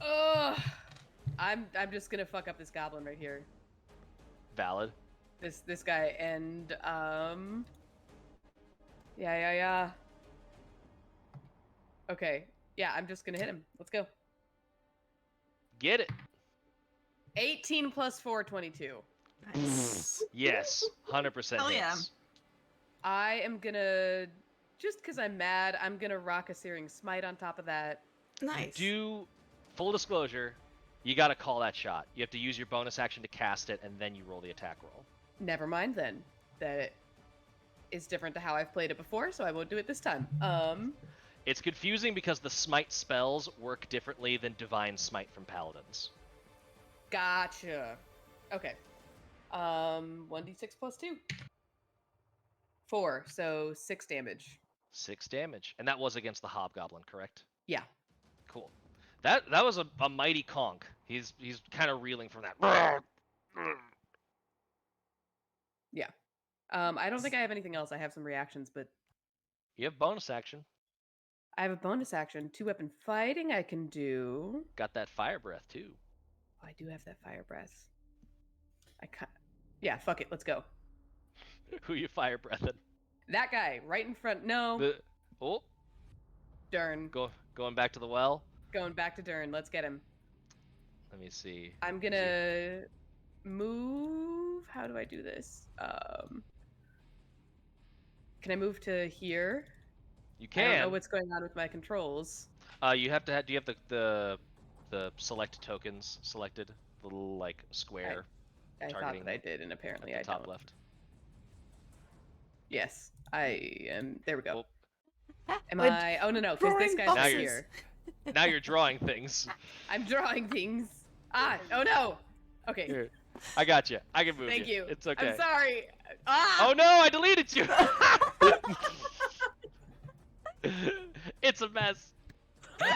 Ugh. I'm just gonna fuck up this goblin right here. Valid. This guy and yeah. Okay. Yeah, I'm just gonna hit him. Let's go. Get it. 18 plus 4, 22. nice. Yes. 100% Hell yeah. hits. I am gonna just because I'm mad, I'm gonna rock a Searing Smite on top of that. Nice. Full disclosure, you gotta call that shot. You have to use your bonus action to cast it, and then you roll the attack roll. Never mind then. That is different to how I've played it before, so I won't do it this time. It's confusing because the smite spells work differently than divine smite from paladins. Gotcha. Okay. 1d6 plus 2. 4, so 6 damage. 6 damage, and that was against the hobgoblin, correct? Yeah. Cool. That was a mighty conk. He's kind of reeling from that. Yeah. I don't think I have anything else. I have some reactions, but You have bonus action. I have a bonus action. 2-weapon fighting I can do. Got that fire breath too. Oh, I do have that fire breath. Yeah, fuck it. Let's go. Who you fire breathing? That guy right in front. No. Durnn. Going back to the well. Going back to Durnn. Let's get him. Let me see. I'm gonna move. How do I do this? Can I move to here? You can. I don't know what's going on with my controls. You have to have. Do you have the select tokens selected? The little like square. I thought targeting that I did, and apparently at I the top don't. left. Yes, I am. There we go. Well, Am We're I? Oh no, because this drawing guy's Now not you're- here. now you're drawing things. I'm drawing things. Ah! Oh no. Okay. Here, I got you. I can move Thank you. It's okay. I'm sorry. Ah! Oh no! I deleted you. It's a mess.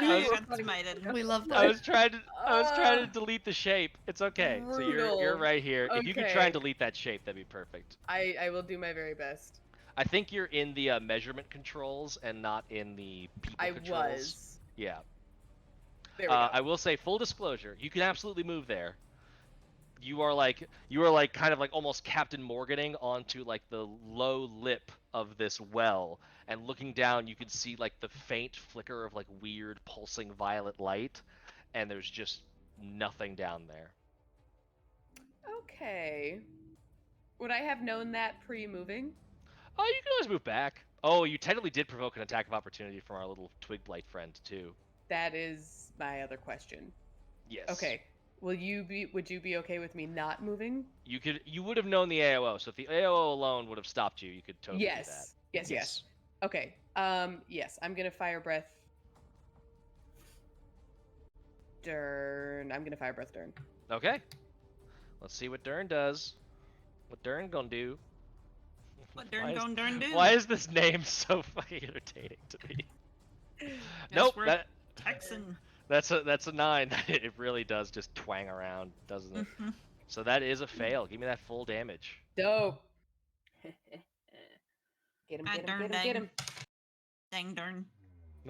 You got smited. We love I that. was trying to delete the shape. It's okay. So you're Brutal. right here. If you could try and Okay. delete that shape, that'd be perfect. I will do my very best. I think you're in the measurement controls and not in the people I controls. was. Yeah. There we go. I will say, full disclosure, you can absolutely move there. You are like kind of like almost Captain Morganing onto like the low lip of this well, and looking down, you can see like the faint flicker of like weird pulsing violet light, and there's just nothing down there. Okay. Would I have known that pre-moving? Oh, you can always move back. Oh, you technically did provoke an attack of opportunity from our little twig blight friend too. That is my other question. Yes. Okay. Would you be okay with me not moving? You would have known the AOO, so if the AOO alone would have stopped you, you could totally do that. Yes. Okay. Yes, I'm gonna fire breath. Durnn. I'm gonna fire breath Durnn. Okay. Let's see what Durnn does. What Durnn gonna do? What Durnn do? Why is this name so fucking irritating to me? Nope. we're Texan. That's a 9. It really does just twang around, doesn't it? Mhm. So that is a fail. Give me that full damage. Dope. Get him, Ah, get him, darn get him, get him. Dang Durnn.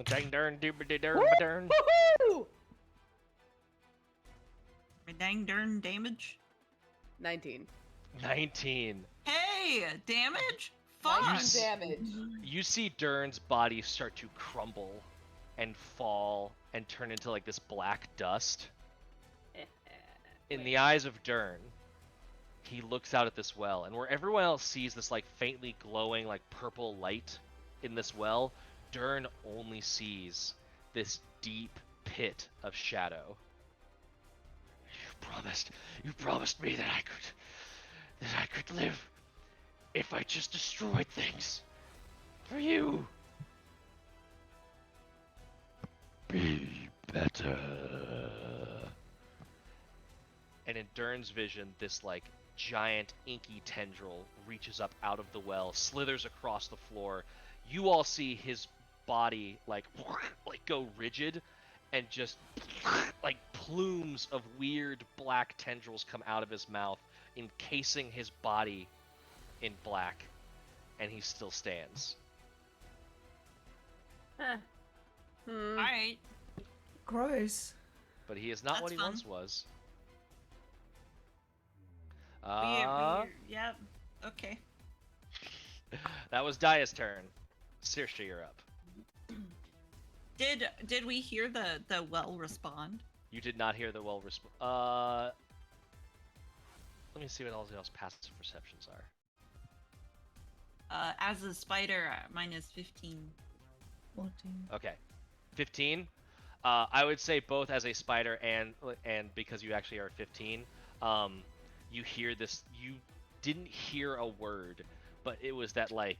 Dang Durnn, doobity Durnn, Woo! Durnn. Woohoo! My dang Durnn damage. 19. 19. Hey, damage? 19 Fuck. damage. You see Durn's body start to crumble and fall and turn into like this black dust. In the eyes of Durnn, he looks out at this well, and where everyone else sees this like faintly glowing like purple light in this well, Durnn only sees this deep pit of shadow. You promised me that I could live if I just destroyed things for you. Be better. And in Durn's vision, this like giant inky tendril reaches up out of the well, slithers across the floor. You all see his body like go rigid, and just like plumes of weird black tendrils come out of his mouth, encasing his body in black, and he still stands. Alright. Gross. But he is not That's what he fun. once was. Yeah. Okay. That was Daya's turn. Saoirse, you're up. Did we hear the well respond? You did not hear the well resp- Let me see what all y'all's passive perceptions are. As a spider, mine is 15. 14. Okay, 15. I would say both as a spider and because you actually are 15, you hear this. You didn't hear a word, but it was that like.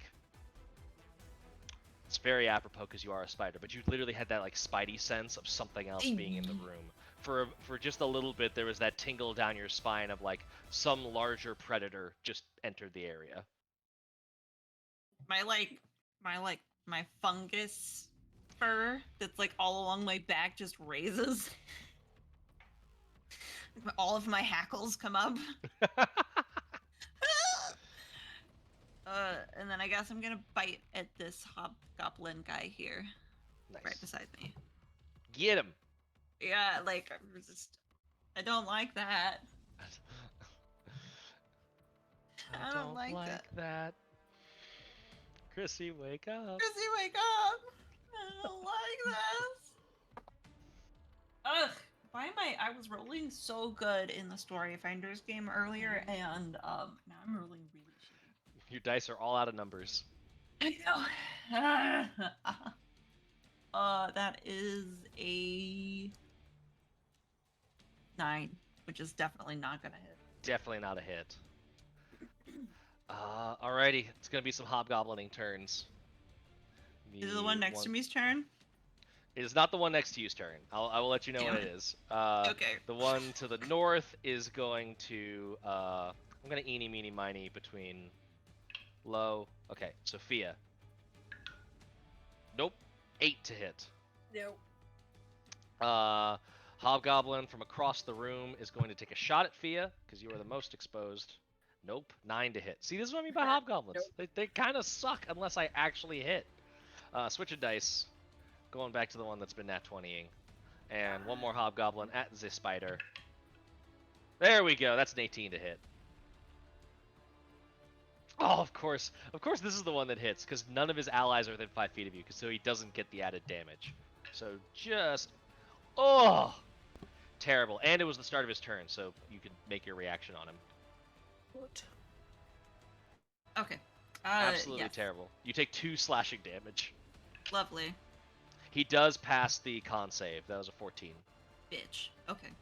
It's very apropos because you are a spider, but you literally had that like spidey sense of something else being in the room. For just a little bit, there was that tingle down your spine of like some larger predator just entered the area. My fungus fur that's like all along my back just raises. All of my hackles come up. And then I guess I'm gonna bite at this hobgoblin guy here, Nice. right beside me. Get him. Yeah, like I don't like that. I don't like that. Chrissy, wake up. Chrissy, wake up! I don't like this. Ugh. Why am I was rolling so good in the Story Finders game earlier, and now I'm rolling really shitty. Your dice are all out of numbers. I know. That is a 9, which is definitely not gonna hit. Definitely not a hit. Alrighty, it's gonna be some hobgoblining turns. Is it the one next to me's turn? It is not the one next to you's turn. I will let you know Damn what it. it is. Okay. The one to the north is going to. I'm gonna eeny meeny miny between low. Okay, Sophia. Nope. 8 to hit. No. Hobgoblin from across the room is going to take a shot at Fia because you are the most exposed. Nope. 9 to hit. See, this is what I mean by hobgoblins. They kind of suck unless I actually hit. Switch of dice. Going back to the one that's been nat 20ing. And one more hobgoblin at the spider. There we go. That's an 18 to hit. Oh, of course. Of course this is the one that hits, because none of his allies are within 5 feet of you, so he doesn't get the added damage. So just... Oh! Terrible. And it was the start of his turn, so you could make your reaction on him. Good. Okay. Absolutely yes. terrible. You take 2 slashing damage. Lovely. He does pass the con save. That was a 14. Bitch. Okay.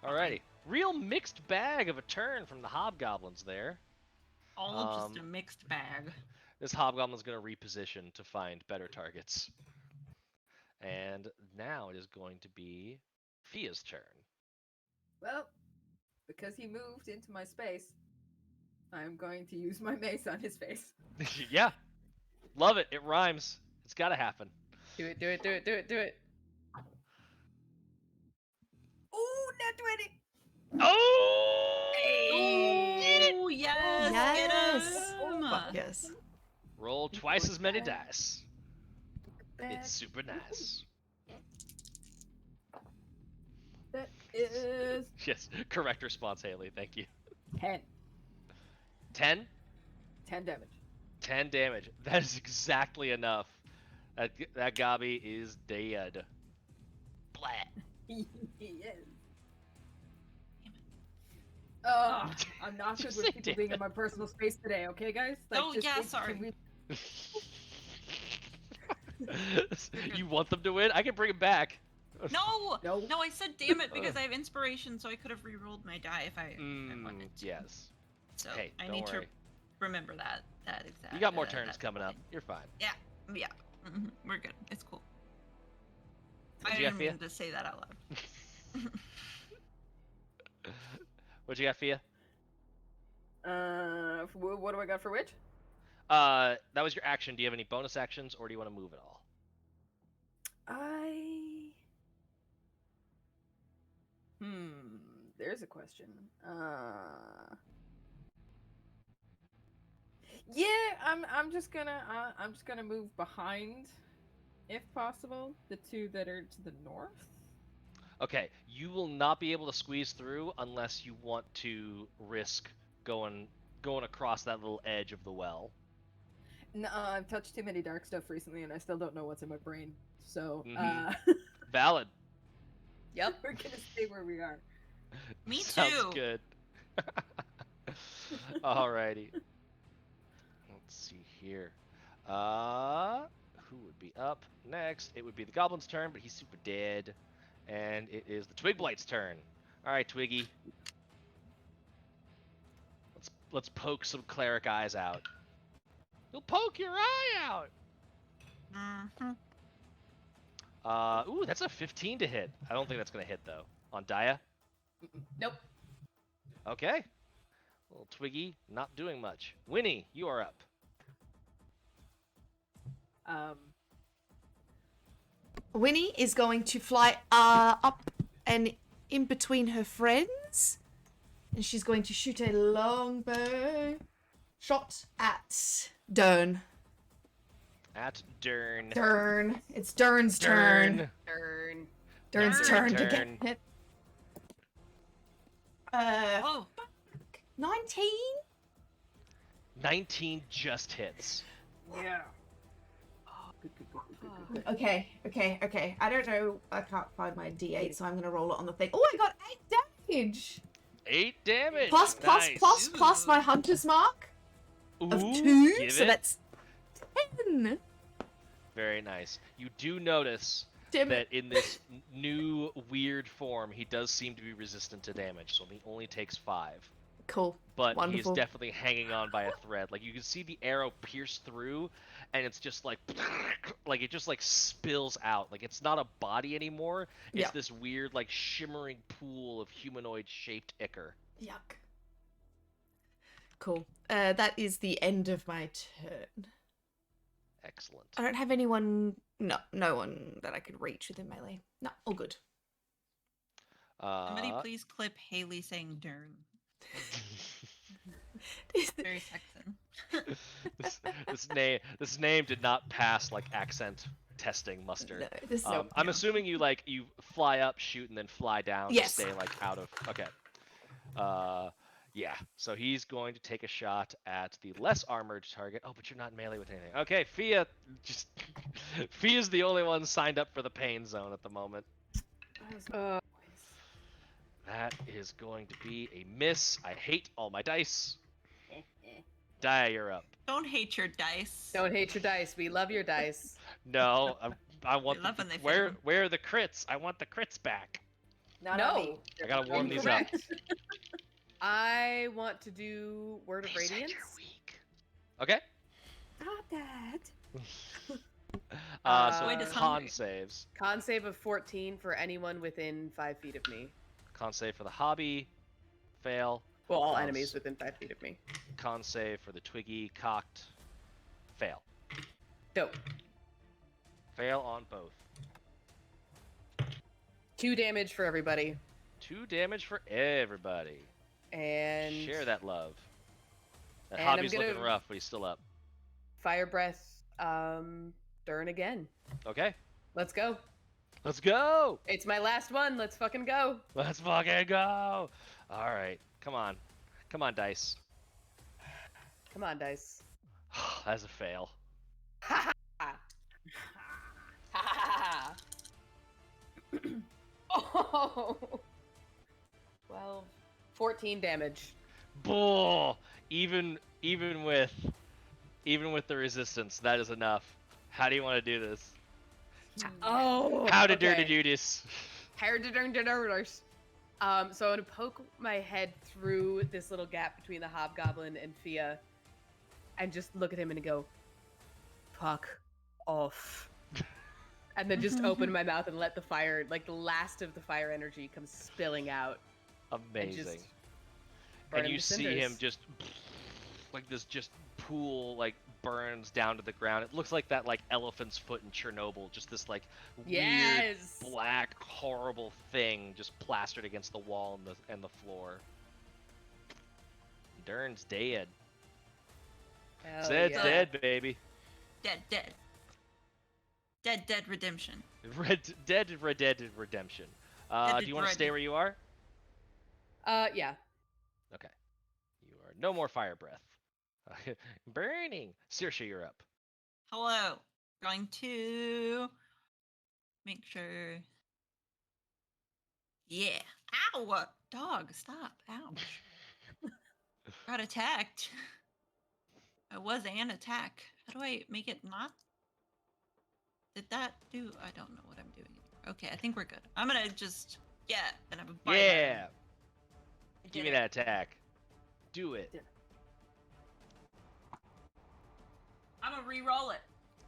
Alrighty. Real mixed bag of a turn from the hobgoblins there. All just a mixed bag. This hobgoblin's going to reposition to find better targets. And now it is going to be Fia's turn. Well, because he moved into my space, I'm going to use my mace on his face. Yeah. Love it. It rhymes. It's got to happen. Do it, do it, do it, do it, do it. Ooh, nat 20! Oh! Oh, yes! Yes! Get him! Fuck yes. Roll twice as many dice. Back. It's super nice. That is Yes, correct response, Haley. Thank you. 10. 10? 10 damage. 10 damage. That is exactly enough. That Gabi is dead. Blah. He is. I'm not Did good you with say people being damn in my personal space today, okay, guys? Oh, yeah, can sorry. You want them to win? I can bring them back. No! No. No, I said damn it because I have inspiration, so I could have re-rolled my die if I wanted to. Yes. So Hey, I don't need worry. to remember that exact. You got more turns that coming up. thing. You're fine. Yeah. We're good. It's cool. What'd I you didn't got, mean to say that out loud. What'd you got, Fia? What do I got for which? That was your action. Do you have any bonus actions, or do you want to move at all? There's a question. Yeah, I'm just gonna move behind, if possible, the two that are to the north. Okay, you will not be able to squeeze through unless you want to risk going across that little edge of the well. No, I've touched too many dark stuff recently, and I still don't know what's in my brain. So, Valid. Yep. we're gonna stay where we are. Me Sounds too. good. Alrighty. here. Who would be up next? It would be the goblin's turn, but he's super dead. And it is the Twig Blight's turn. All right, Twiggy. Let's poke some cleric eyes out. You'll poke your eye out. Ooh, that's a 15 to hit. I don't think that's gonna hit though. On Daya. Nope. Okay. Little Twiggy, not doing much. Winnie, you are up. Winnie is going to fly up and in between her friends, and she's going to shoot a longbow shot at Durnn. At Durnn. Durnn. It's Durn's turn. Turn. Durn's turn to Turn. get hit. Oh, 19? 19 just hits. Yeah. Okay. I don't know. I can't find my D8, so I'm going to roll it on the thing. Oh, I got 8 damage. 8 damage. Plus Nice. my hunter's mark of Ooh, 2. give So it. that's 10. Very nice. You do notice Damn that it. in this new weird form, he does seem to be resistant to damage, so he only takes 5. Cool. But Wonderful. he is definitely hanging on by a thread. Like, you can see the arrow pierce through, and it's just like, it just like spills out. Like, it's not a body anymore. It's Yeah. this weird, like, shimmering pool of humanoid-shaped ichor. Yuck. Cool. That is the end of my turn. Excellent. I don't have anyone. No one that I could reach within melee. No, all good. somebody please clip Haley saying Durnn. Very Texan. this name did not pass like accent testing muster. No, this I'm assuming you fly up, shoot, and then fly down Yes. to stay like out of. Okay. Yeah. So he's going to take a shot at the less armored target. Oh, but you're not in melee with anything. Okay, Fia. Fia's the only one signed up for the pain zone at the moment. That is going to be a miss. I hate all my dice. Dia, you're up. Don't hate your dice. Don't hate your dice. We love your dice. No, I want We love when they where fail. where are the crits? I want the crits back. Not No. on me. I gotta warm these up. Incorrect. I want to do Word of They said Radiance. you're weak. Okay. Not that. So Wait, is con hungry. saves. Con save of 14 for anyone within 5 feet of me. Con save for the hobby. Fail. Well, all Cons. enemies within 5 feet of me. Con save for the Twiggy cocked. Fail. Dope. Fail on both. 2 damage for everybody. 2 damage for everybody. And Share that love. That And I'm hobby's gonna- looking rough, but he's still up. Fire Breath, Durnn again. Okay. Let's go. Let's go! It's my last one. Let's fucking go. Let's fucking go! Alright. Come on. Come on, dice. Come on, dice. That's a fail. Ha ha! Ha ha! Oh! 12, 14 damage. Bull! Even with the resistance, that is enough. How do you want to do this? Oh! How to okay. do this? So I'm gonna poke my head through this little gap between the hobgoblin and Fia, and just look at him and go, "Fuck off," and then just open my mouth and let the fire, like the last of the fire energy, come spilling out. Amazing. burn And him you to see cinders. him just like this just pool like burns down to the ground. It looks like that like elephant's foot in Chernobyl, just this like weird Yes. black horrible thing just plastered against the wall and the floor. Durnn's dead. Hell Zed's yeah. dead, baby. Dead. Dead redemption. Dead redemption. Do you want to stay where you are? Yeah. Okay. You are no more fire breath. Burning. Saoirse, you're up. Hello. Going to make sure. Yeah. Ow! Dog, stop. Ouch. Got attacked. I was an attack. How do I make it not? Did that do? I don't know what I'm doing. Okay, I think we're good. I'm gonna just and I'm a bite at him. Yeah. I Give did me it. that attack. Do it. I'm gonna re-roll it.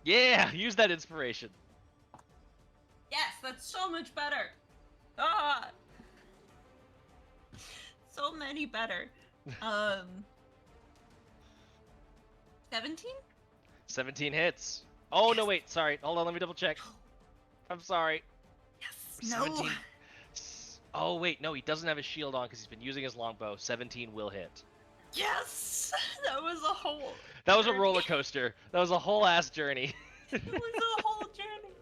Yeah. Use that inspiration. Yes, that's so much better. Ah, so many better. 17? 17 hits. Oh no, Yes. wait. Sorry. Hold on. Let me double check. I'm sorry. Yes. 17. Oh wait, no, he doesn't have his shield on because he's been using his longbow. 17 will hit. Yes, that was a whole. That was a journey. roller coaster. That was a whole ass journey. It was a whole journey.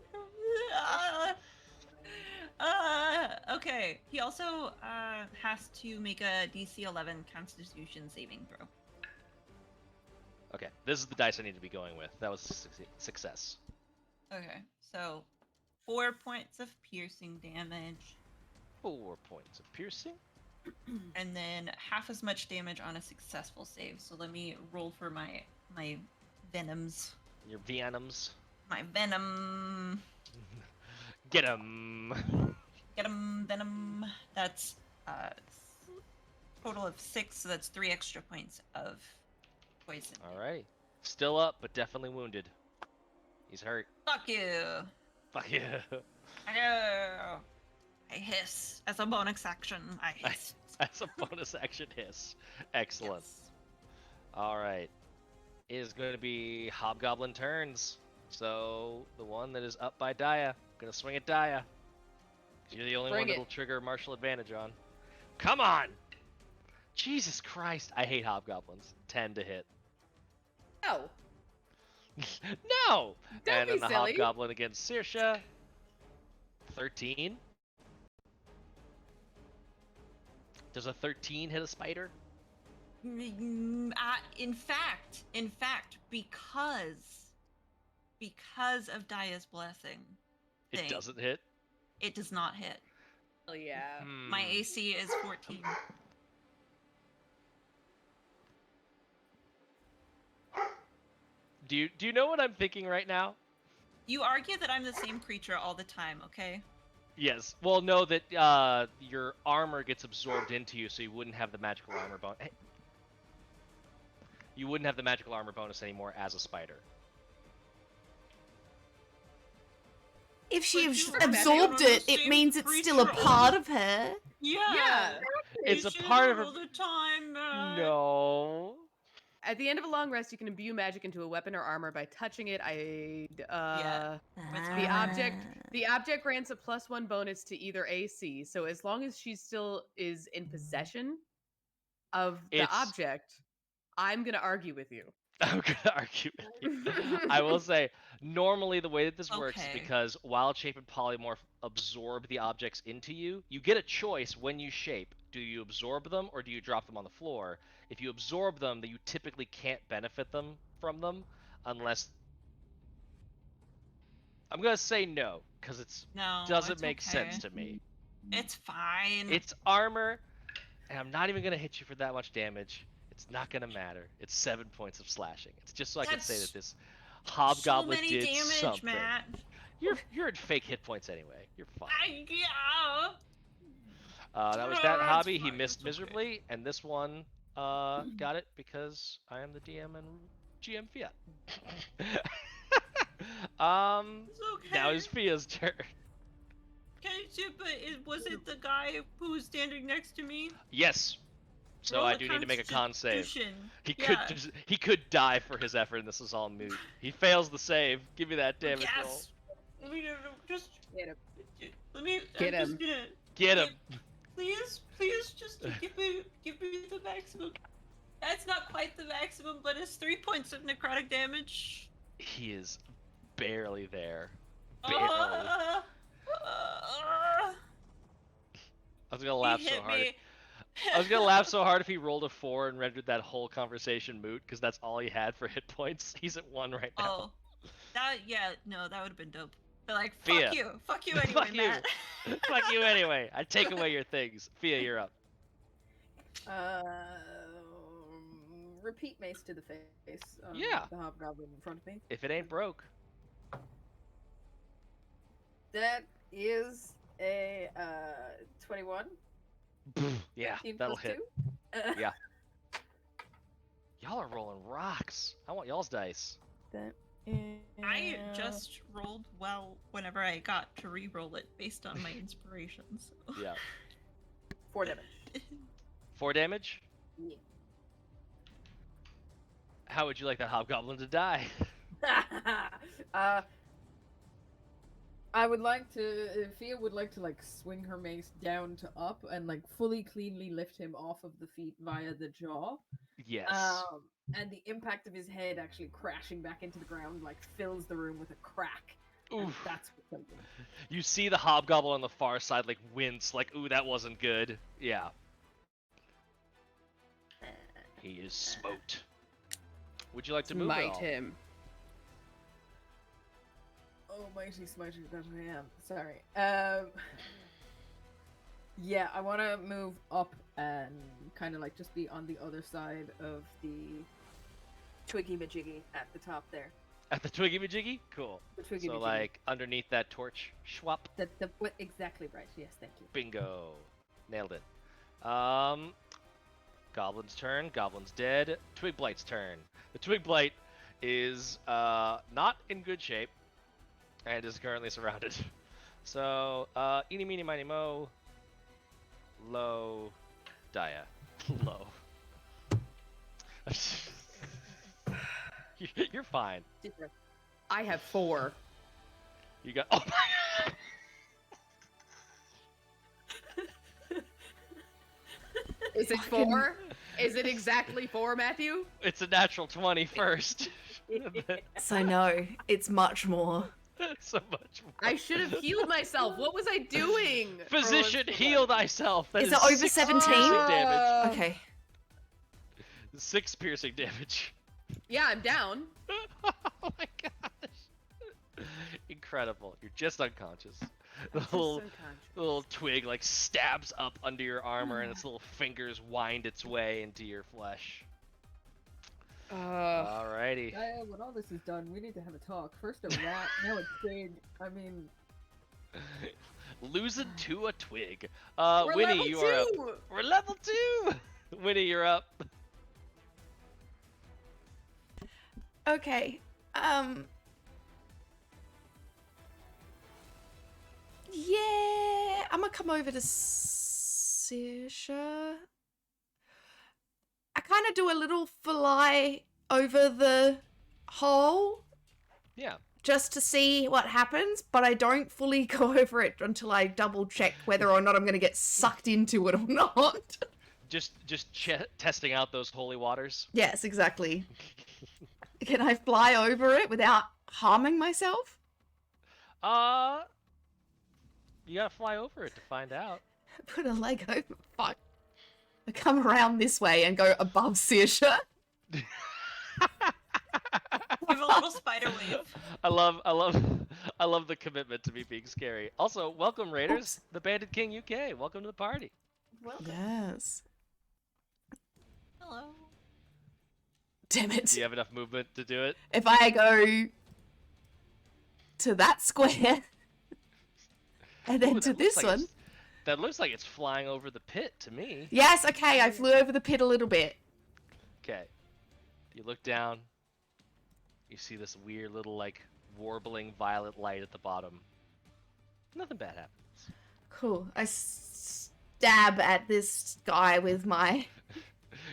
Okay. He also has to make a DC 11 Constitution saving throw. Okay, this is the dice I need to be going with. That was a success. Okay, so 4 points of piercing damage, 4 points of piercing. and then half as much damage on a successful save. So let me roll for my venoms. Your Venoms. My venom. Get him. Get 'em, venom. That's total of 6, so that's 3 extra points of poison. All right. Still up, but definitely wounded. He's hurt. Fuck you. Fuck you. I hiss. As a bonus action, I hiss. That's a bonus action hiss. Excellent. Yes. All right. It is going to be Hobgoblin turns. So the one that is up by Daya. Gonna swing at Daya. 'Cause you're the only Bring one it. that'll trigger martial advantage on. Come on! Jesus Christ, I hate hobgoblins. 10 to hit. Oh, No! Don't And be then the silly. hobgoblin against Saoirse. 13. Does a 13 hit a spider? In fact, because of Daya's blessing, It thing, doesn't hit? it does not hit. hell yeah. My Hmm. AC is 14. Do you know what I'm thinking right now? You argue that I'm the same creature all the time, okay? Yes. Well, know that your armor gets absorbed into you, so you wouldn't have the magical armor bonus. You wouldn't have the magical armor bonus anymore as a spider. If she But you absorbed are it, the it same means it's still a creature part of her. Yeah. It's You a say part that of her. all the time, man. No. At the end of a long rest, you can imbue magic into a weapon or armor by touching it. Yeah. The object grants a +1 bonus to either AC. So as long as she still is in possession of the It's- object, I'm gonna argue with you. I'm gonna argue with you. I will say, normally the way that this works is Okay. because wild shape and polymorph absorb the objects into you. You get a choice when you shape. Do you absorb them or do you drop them on the floor? If you absorb them, then you typically can't benefit them from them unless. I'm gonna say no because it No, doesn't it's make okay. sense to me. It's fine. It's armor, and I'm not even gonna hit you for that much damage. It's not gonna matter. It's 7 points of slashing. It's just so I can say That's that this hobgoblin so many did damage, something. Matt. You're at fake hit points anyway. You're fine. Yeah. That was Oh, that that's hobby. He fine, missed it's okay. miserably, and this one got it because I am the DM and GM Fiat. It's okay. Now it's Fia's turn. Okay, but was it the guy who was standing next to me? Yes. So Roll I a do need to make a con save. Constitution. He Yeah. could die for his effort, and this is all moot. He fails the save. Give me that damage roll. Yes. Let me just. Get him. Let me. Get I'm him. just gonna. Get him. Please, just give me the maximum. That's not quite the maximum, but it's 3 points of necrotic damage. He is barely there. Barely. I was gonna laugh He so hit hard. me. I was gonna laugh so hard if he rolled a 4 and rendered that whole conversation moot, because that's all he had for hit points. He's at 1 right now. Oh, that would have been dope. But like, Fia. fuck you anyway, Fuck you. Matt. Fuck you anyway. I take away your things. Fia, you're up. repeat mace to the face. Yeah. The hobgoblin in front of me. If it ain't broke. That is a 21. Yeah, 15 that'll plus hit. 2. Yeah. Y'all are rolling rocks. I want y'all's dice. That I just rolled well whenever I got to re-roll it based on my inspirations. So. Yeah. 4 damage. 4 damage? Yeah. How would you like that hobgoblin to die? I would like to. Fia would like to like swing her mace down to up and like fully cleanly lift him off of the feet via the jaw. Yes. And the impact of his head actually crashing back into the ground like fills the room with a crack. And Oof. that's what's open. You see the hobgoblin on the far side like wince, like, ooh, that wasn't good. Yeah. He is smote. Would you like to move at Smite all? him. Oh, mighty smiter that I am. Sorry. Yeah, I want to move up and kind of like just be on the other side of the twiggy majiggy at the top there. At the twiggy majiggy? Cool. The twiggy So majiggy. like underneath that torch. Schwap. What exactly right? Yes, thank you. Bingo. Nailed it. Goblin's turn. Goblin's dead. Twig Blight's turn. The Twig Blight is not in good shape and is currently surrounded. So, eeny, meeny, miny, mo. Low. Dia. Low. You're fine. Different. I have 4. You got. Oh my god! Is it 4? Is it exactly 4, Matthew? It's a natural 20 first. So no, it's much more. So much more. I should have healed myself. What was I doing? Physician, heal thyself. That Is it over 6 17? piercing damage. Okay. 6 piercing damage. Yeah, I'm down. Oh my gosh. Incredible. You're just unconscious. The little twig like stabs up under your armor and its little fingers wind its way into your flesh. Alrighty. When all this is done, we need to have a talk. First a rat, now a twig. I mean, Losing to a twig. We're Winnie, level you 2. are up. We're level 2! Winnie, you're up. Okay. Yeah, I'm gonna come over to Sisha. I kind of do a little fly over the hole Yeah. just to see what happens, but I don't fully go over it until I double check whether or not I'm gonna get sucked into it or not. Just testing out those holy waters. Yes, exactly. Can I fly over it without harming myself? You gotta fly over it to find out. Put a leg over. Fuck. I come around this way and go above Saoirse. Give a little spider wave. I love the commitment to me being scary. Also, welcome Raiders, Oops. the Bandit King UK. Welcome to the party. welcome. Yes. Hello. Damn it. Do you have enough movement to do it? If I go to that square and then Ooh, to that looks this like one. it's- That looks like it's flying over the pit to me. Yes, okay, I flew over the pit a little bit. Okay. You look down. You see this weird little like warbling violet light at the bottom. Nothing bad happens. Cool. I stab at this guy with my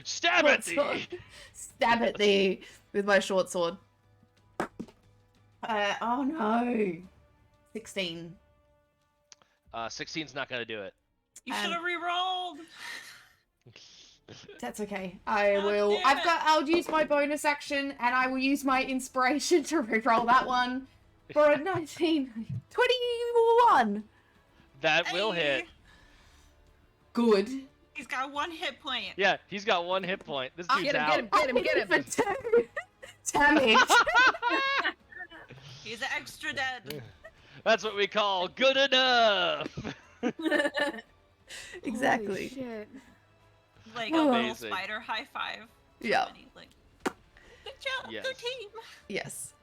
Stab short at thee! sword. Stab at thee with my short sword. Oh no. 16. 16's not gonna do it. You should have re-rolled. That's okay. I God will. damn it. I'll use my bonus action and I will use my inspiration to reroll that one for a 21. That will hit. Good. He's got 1 hit point. Yeah, he's got 1 hit point. This dude's Get him, out. get him, get him, get him. For 2 damage. He's extra dead. That's what we call good enough. Exactly. Holy shit. Like a little Amazing. spider high five. Yeah. many, like, good job, Yes. good team. Yes.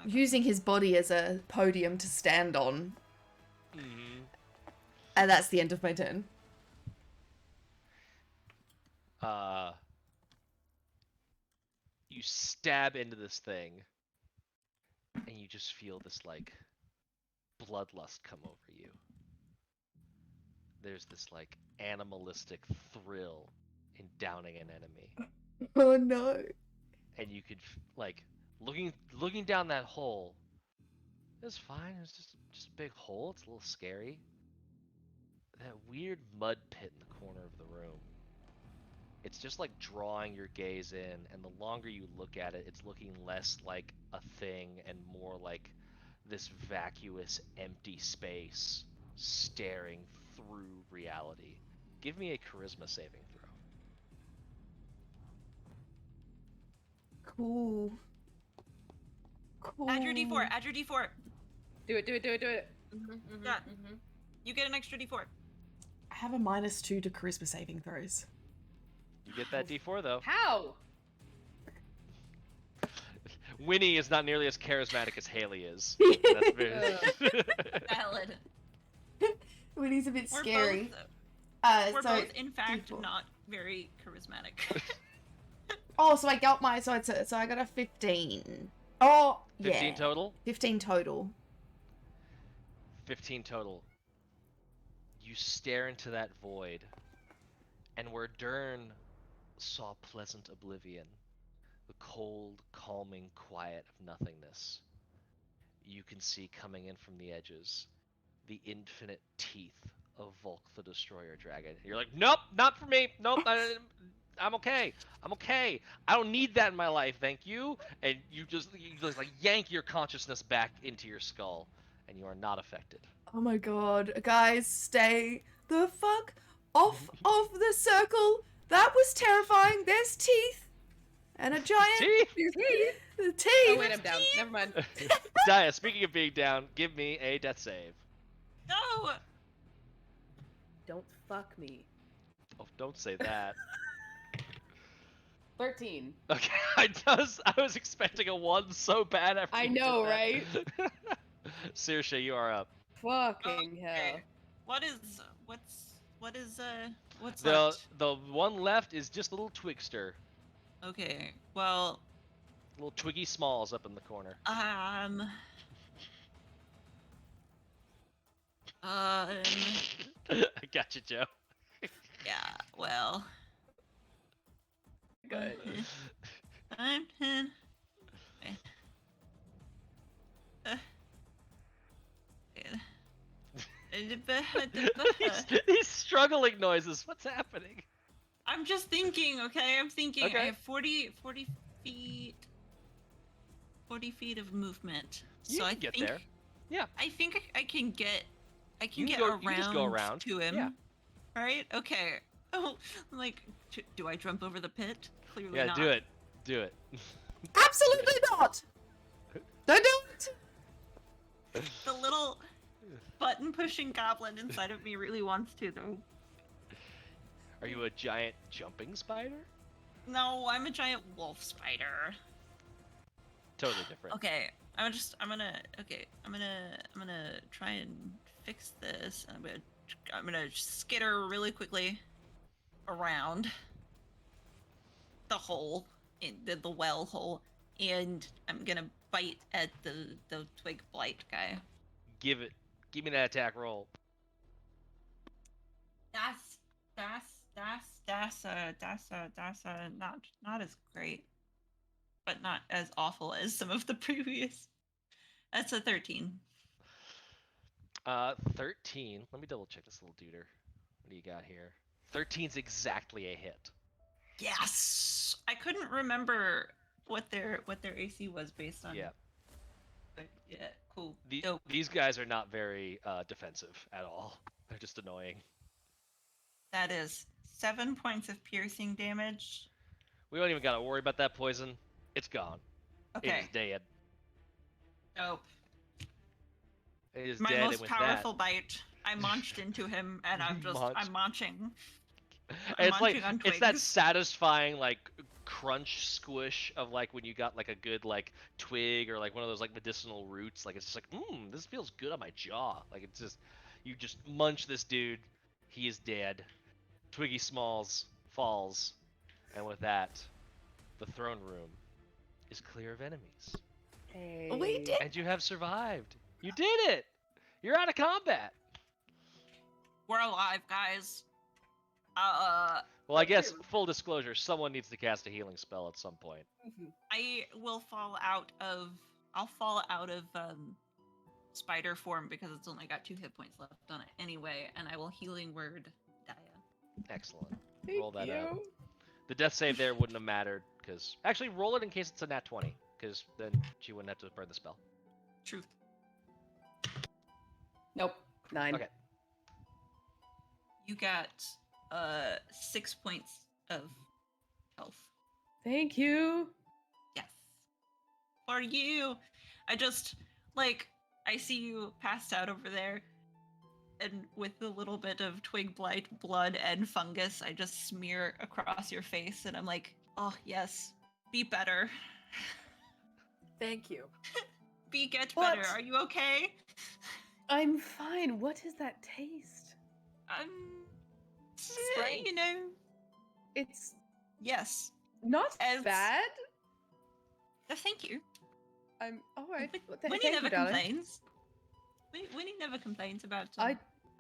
Using his body as a podium to stand on. Mm-hmm. And that's the end of my turn. You stab into this thing, and you just feel this like bloodlust come over you. There's this like animalistic thrill in downing an enemy, Oh no. and you could like looking down that hole. It was fine. It was just a big hole. It's a little scary. That weird mud pit in the corner of the room. It's just like drawing your gaze in, and the longer you look at it, it's looking less like a thing and more like this vacuous, empty space staring through reality. Give me a charisma saving throw. Cool. Cool. Add your D4. Add your D4. Do it. Yeah. You get an extra D4. I have a -2 to charisma saving throws. You get that D4 though. How? Winnie is not nearly as charismatic as Haley is. That's very... Valid. When he's a bit We're scary. both, we're so both, in fact, D4. not very charismatic. Oh, so I got my so I got a 15. Oh, 15 yeah. total? 15 total. 15 total. You stare into that void, and where Durnn saw pleasant oblivion, the cold, calming quiet of nothingness, you can see coming in from the edges the infinite teeth of Volk the Destroyer Dragon. You're like, nope, not for me. Nope, I'm okay. I'm okay. I don't need that in my life, thank you. And you just like yank your consciousness back into your skull, and you are not affected. Oh my god. Guys, stay the fuck off of the circle. That was terrifying. There's teeth. And a giant Teeth! the teeth. Oh wait, I'm down. Never mind. Daya, speaking of being down, give me a death save. No! Don't fuck me. Oh, don't say that. 13. Okay, I was expecting a 1 so bad after I you did know, that. right? Saoirse, you are up. Fucking hell. What's The left? the one left is just a little twigster. Okay, well, Little Twiggy Smalls up in the corner. I got you, Joe. yeah, well. Good. I'm These struggling noises. What's happening? I'm just thinking, okay? I'm thinking Okay. I have 40 feet 40 feet of movement. You So can I get think there. Yeah. I think I can get You can get go- around you can just go around. to him. Yeah. Right? Okay. Oh, like do I jump over the pit? Clearly Yeah, not. do it. Do it. Absolutely not. Don't do it. The little button pushing goblin inside of me really wants to though. Are you a giant jumping spider? No, I'm a giant wolf spider. Totally different. Okay, I'm gonna try and fix this. I'm gonna skitter really quickly around the hole in the well hole, and I'm gonna bite at the twig blight guy. Give me that attack roll. That's not as great, but not as awful as some of the previous. That's a 13. 13. Let me double check this little duder. What do you got here? 13's exactly a hit. Yes. I couldn't remember what their AC was based on. Yeah. But yeah, cool. The, Dope. These guys are not very defensive at all. They're just annoying. That is 7 points of piercing damage. We don't even gotta worry about that poison. It's gone. It Okay. is dead. Dope. It is My dead, and most with powerful bite. I launched into him, and I'm Munch. munching. And it's like munching on it's that twigs. satisfying like crunch squish of like when you got like a good like twig or like one of those like medicinal roots. Like it's just like, this feels good on my jaw. Like it's just you just munch this dude, he is dead. Twiggy Smalls falls, and with that, the throne room is clear of enemies. Hey. We did. And you have survived. You did it! You're out of combat! We're alive, guys. Well, I guess, full disclosure, someone needs to cast a healing spell at some point. Mhm. I will fall out of. I'll fall out of spider form because it's only got 2 hit points left on it anyway, and I will healing word Daya. Excellent. Thank Roll that you. out. The death save there wouldn't have mattered, because... Actually, roll it in case it's a nat 20, because then she wouldn't have to burn the spell. Truth. Nope. 9. Okay. You got 6 points of health. Thank you. Yes. For you. I just like I see you passed out over there, and with a little bit of twig blight, blood, and fungus, I just smear across your face, and I'm like, oh yes, be better. Thank you. Get What? better. Are you okay? I'm fine. What is that taste? Spring? You know, It's yes. not As- bad. Thank you. I'm all right. Well, Winnie thank never you, darling. complains. Winnie never complains about I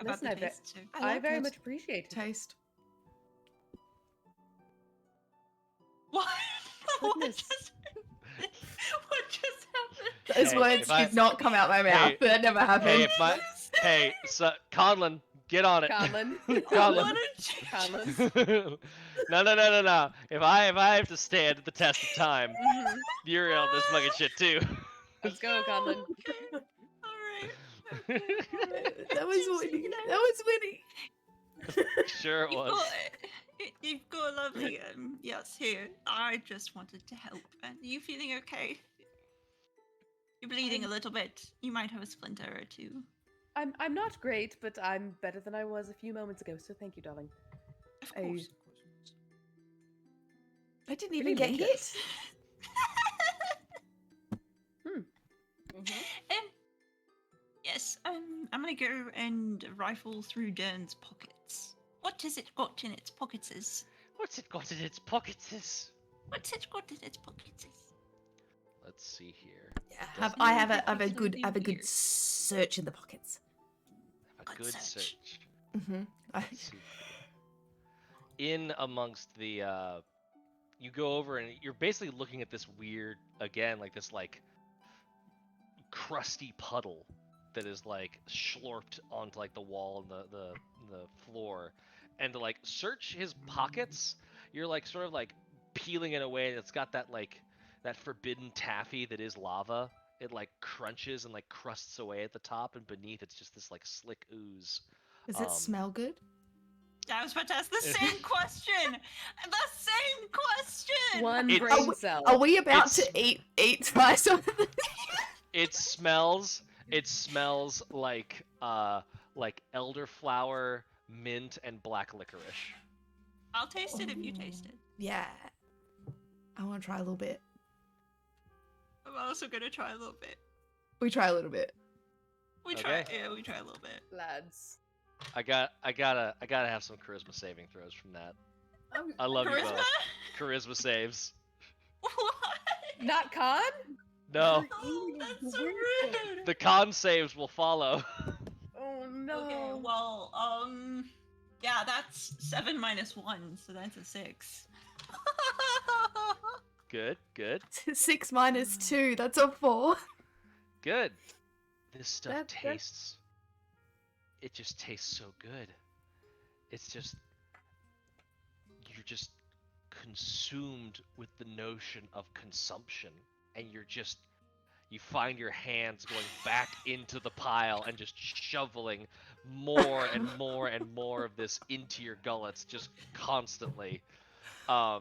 about listen, the I ve- taste. So. I like very it. much appreciate it. Taste. What? Goodness. What just happened? Those Hey, words if I- did not come out my mouth. Hey, That never happened. Hey, Conlon, get on it. Conlon. Conlon. What a Conlon. No. If I have to stand at the test of time, Mhm. you're on this fucking shit too. Let's go, Conlon. Okay. All right. That was Winnie. That was Winnie. Sure it was. You've got a lovely yes here. I just wanted to help. Are you feeling okay? You're bleeding a little bit. You might have a splinter or two. I'm not great, but I'm better than I was a few moments ago. So thank you, darling. Of I- course. I didn't What even do you get mean? hit. Mhm. Yes, I'm gonna go and rifle through Durn's pockets. What has it got in its pockets? What's it got in its pockets? What's it got in its pockets? Let's see here. Yeah, Doesn't I mean have that a it's good something good weird. search in the pockets. Have a Good good search. search. Mm-hmm. Let's see here. In amongst the you go over and you're basically looking at this weird, again, like this like crusty puddle that is like slurped onto like the wall and the floor, and to like search his pockets, you're like sort of like peeling it away, and it's got that like that forbidden taffy that is lava. It like crunches and like crusts away at the top, and beneath it's just this like slick ooze. Does it smell good? I was about to ask the same question. The same question. One It's- brain cell. Are we about It's- to eat my something? It smells like elderflower, mint, and black licorice. I'll taste it if you taste it. Yeah. I want to try a little bit. I'm also gonna try a little bit. We try a little bit. We try. Okay. Yeah, we try a little bit. Lads. I gotta have some charisma saving throws from that. I'm- I love you Charisma? both. Charisma saves. What? Not Con? No, Oh, that's so rude. the con saves will follow. Oh no. Okay, well, yeah, that's 7 minus 1, so that's a 6. Good. 6 minus 2. That's a 4. Good. This stuff That- tastes. It just tastes so good. It's just. You're just consumed with the notion of consumption. And you're just. You find your hands going back into the pile and just shoveling more and more and more of this into your gullets just constantly. Fia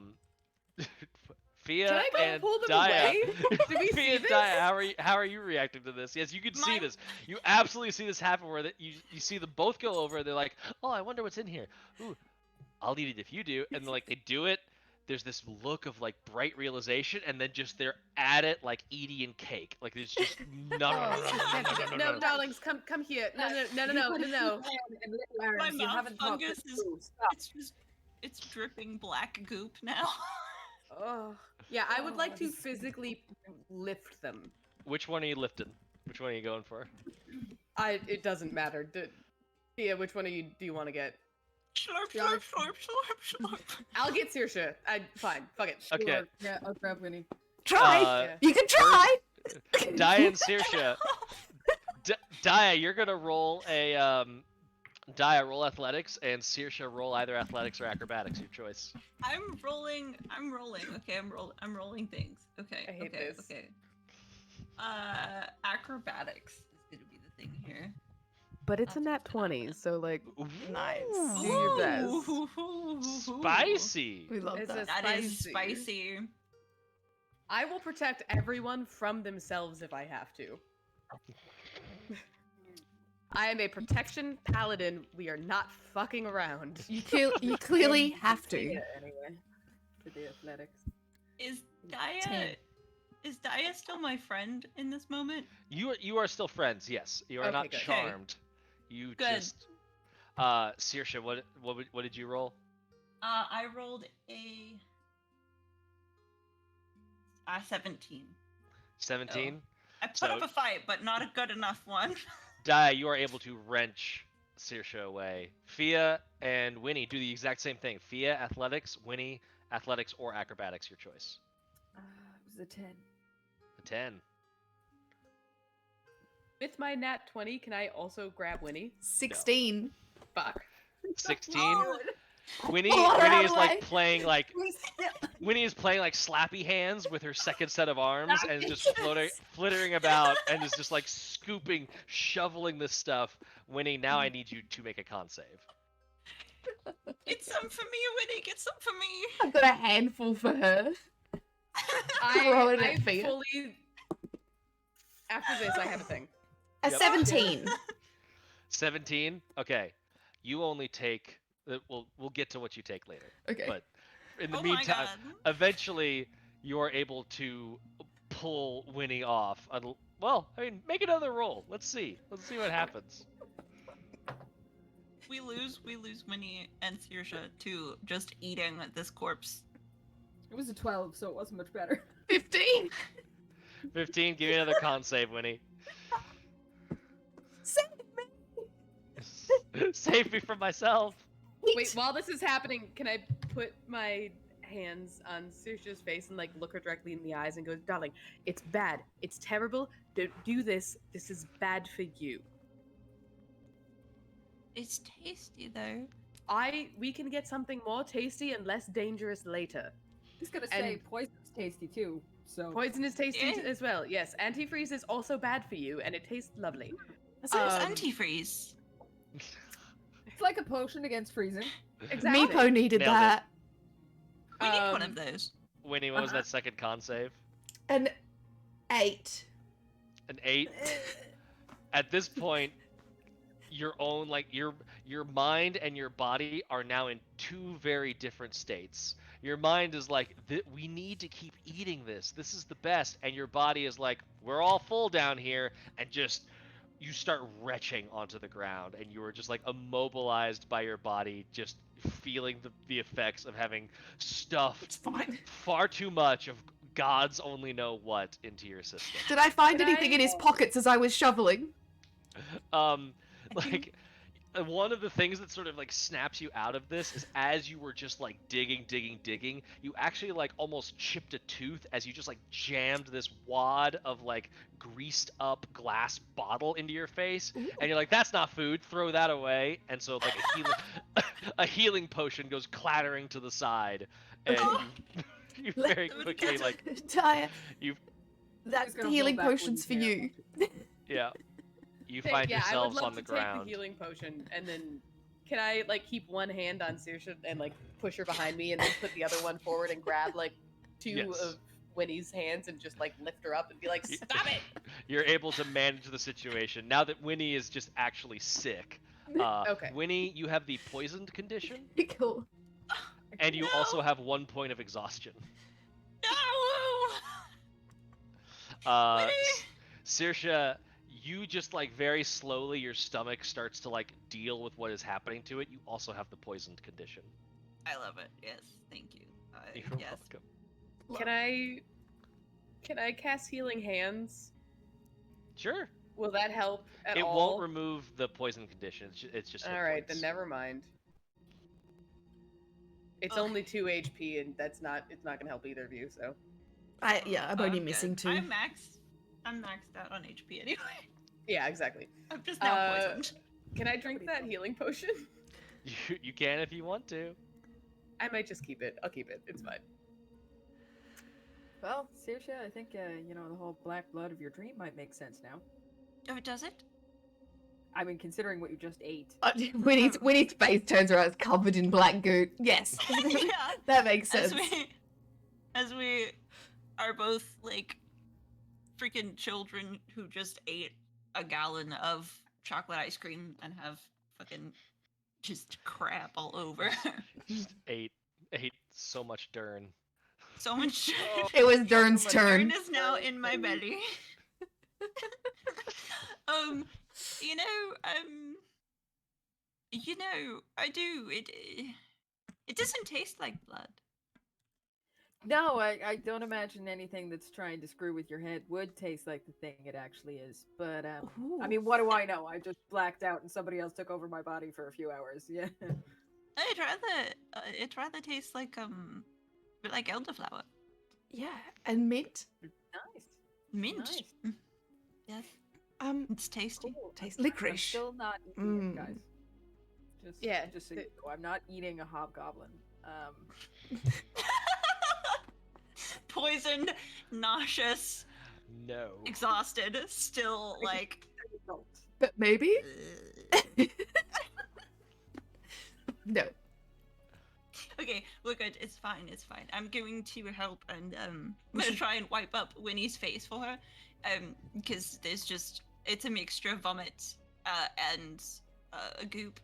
Can I go and pull them Daya. away? Do we Fia see and this? Daya, how are you reacting to this? Yes, you can see My- this. You absolutely see this happen where you see them both go over and they're like, oh, I wonder what's in here. Ooh, I'll eat it if you do. And like they do it. There's this look of like bright realization, and then just they're at it like eating cake. Like there's just No, darlings, come here. No. My You mouth haven't talked fungus to is Boo. Stop. it's dripping black goop now. Oh, yeah. I would like Oh, to this is- physically lift them. Which one are you lifting? Which one are you going for? It doesn't matter. Thea, which one do you want to get? Slurp, Yeah. slurp, slurp, slurp, slurp. I'll get Saoirse. Fine. Fuck it. Okay. Sure. Yeah, I'll grab Winnie. Try. Uh, You can try. Dia and Saoirse. Dia, you're gonna roll a Dia roll athletics, and Saoirse roll either athletics or acrobatics, your choice. I'm rolling. Okay, I'm rolling things. Okay. I hate okay. this. Okay. Acrobatics is gonna be the thing here. But it's a nat 20, so like Nice. Do your best. Ooh. Spicy. We love It's that. That is Spicy. spicy. I will protect everyone from themselves if I have to. I am a protection paladin. We are not fucking around. You clearly have to. Yeah, anyway. For the athletics. Is 10. Dia? Is Dia still my friend in this moment? You are still friends, yes. You are Okay, not good. charmed. You Good. just Saoirse, what did you roll? I rolled a 17. 17. I put So- up a fight, but not a good enough one. Dia, you are able to wrench Saoirse away. Fia and Winnie do the exact same thing. Fia, athletics. Winnie, athletics or acrobatics, your choice. It was a 10. A 10. With my nat 20, can I also grab Winnie? 16. Fuck. 16. Winnie Pull her out Winnie of is the like way. playing like Winnie is playing like slappy hands with her second set of arms and is just flittering about and is just like scooping, shoveling this stuff. Winnie, now I need you to make a con save. Get some for me, Winnie. Get some for me. I've got a handful for her. Throw it I at Fia. fully. After this, I have a thing. A Yep. 17. 17. Okay, you only take. We'll get to what you take later. Okay. But in the Oh meantime, my god. eventually you're able to pull Winnie off. Well, I mean, make another roll. Let's see. Let's see what happens. We lose Winnie and Saoirse to just eating this corpse. It was a 12, so it wasn't much better. 15. 15. Give me another con save, Winnie. Save me. Save me from myself. Wait, while this is happening, can I put my hands on Saoirse's face and like look her directly in the eyes and go, "Darling, it's bad. It's terrible. Don't do this. This is bad for you. It's tasty though. We can get something more tasty and less dangerous later. He's gonna say And- poison's tasty too, so... Poison is tasty Yeah. as well. Yes, antifreeze is also bad for you, and it tastes lovely. So it's Um, antifreeze. It's like a potion against freezing. Exactly. Meepo needed Nailed it. that. We need one um, of those. Winnie, what was that second con save? An 8. An 8. At this point, your own your mind and your body are now in two very different states. Your mind is like, we need to keep eating this. This is the best. And your body is like, we're all full down here, and just you start retching onto the ground, and you are just like immobilized by your body, just feeling the effects of having stuffed It's fine. far too much of gods only know what into your system. Did I find Could anything in his I- pockets as I was shoveling? Like one of the things that sort of like snaps you out of this is as you were just like digging, you actually like almost chipped a tooth as you just like jammed this wad of like greased up glass bottle into your face, and you're like, that's not food, throw that away. And so like a healing potion goes clattering to the side, and you very quickly like Taya, you that's He's gonna healing hold back potions for when you. yeah you Okay, find yeah, I would yourselves love on the to take ground. the healing potion, and then can I like keep one hand on Saoirse and like push her behind me, and then put the other one forward and grab like two Yes. of Winnie's hands and just like lift her up and be like, "Stop it!" You're able to manage the situation now that Winnie is just actually sick. Okay. Winnie, you have the poisoned condition. Cool. And you also have 1 point of exhaustion. No! Uh, Saoirse, you just like very slowly, your stomach starts to like deal with what is happening to it. You also have the poisoned condition. I love it. Yes, thank you. You're Yes. welcome. Can I cast Healing Hands? Sure. Will that help at It all? won't remove the poison condition. It's just hit All right, points. then never mind. It's Okay. only 2 HP, and it's not gonna help either of you. So I'm only good. missing 2. I'm maxed out on HP anyway. yeah, exactly. I'm just now poisoned. Can I drink that healing potion? You can if you want to. I might just keep it. I'll keep it. It's fine. Well, Saoirse, I think the whole black blood of your dream might make sense now. Oh, does it? I mean, considering what you just ate. Winnie's face turns around, it's covered in black goo. Yes, Yeah. that makes sense. As we are both like freaking children who just ate a gallon of chocolate ice cream and have fucking just crap all over. Just ate so much Durnn. So much. It was Durn's Durnn turn. is now in my belly. I do. It doesn't taste like blood. No, I don't imagine anything that's trying to screw with your head would taste like the thing it actually is. But I mean, what do I know? I just blacked out and somebody else took over my body for a few hours. Yeah. It rather tastes like elderflower. Yeah, and mint. Nice. Mint. Nice. Yes. It's tasty. Cool. Tastes I'm licorice. still not eating it, Mm. guys. Yeah, Just so you know, I'm not eating a hobgoblin. Poisoned, nauseous, No. exhausted, still like. But maybe? No. Okay, we're good. It's fine. It's fine. I'm going to help, and I'm gonna try and wipe up Winnie's face for her, because it's a mixture of vomit, and a goop,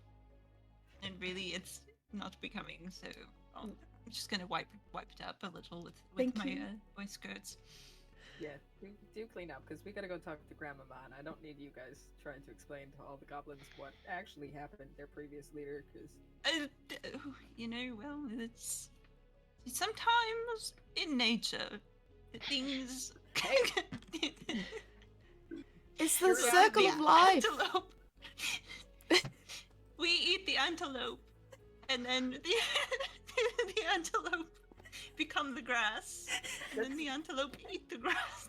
and really it's not becoming. So I'm just gonna wipe it up a little with Thank my you. my skirts. Yeah, do clean up, because we gotta go talk to Grandmama, and I don't need you guys trying to explain to all the goblins what actually happened to their previous leader, because... Well, it's sometimes in nature, things... It's the You're circle the of life. Antelope. We eat the antelope, and then the antelope become the grass, and then the antelope eat the grass.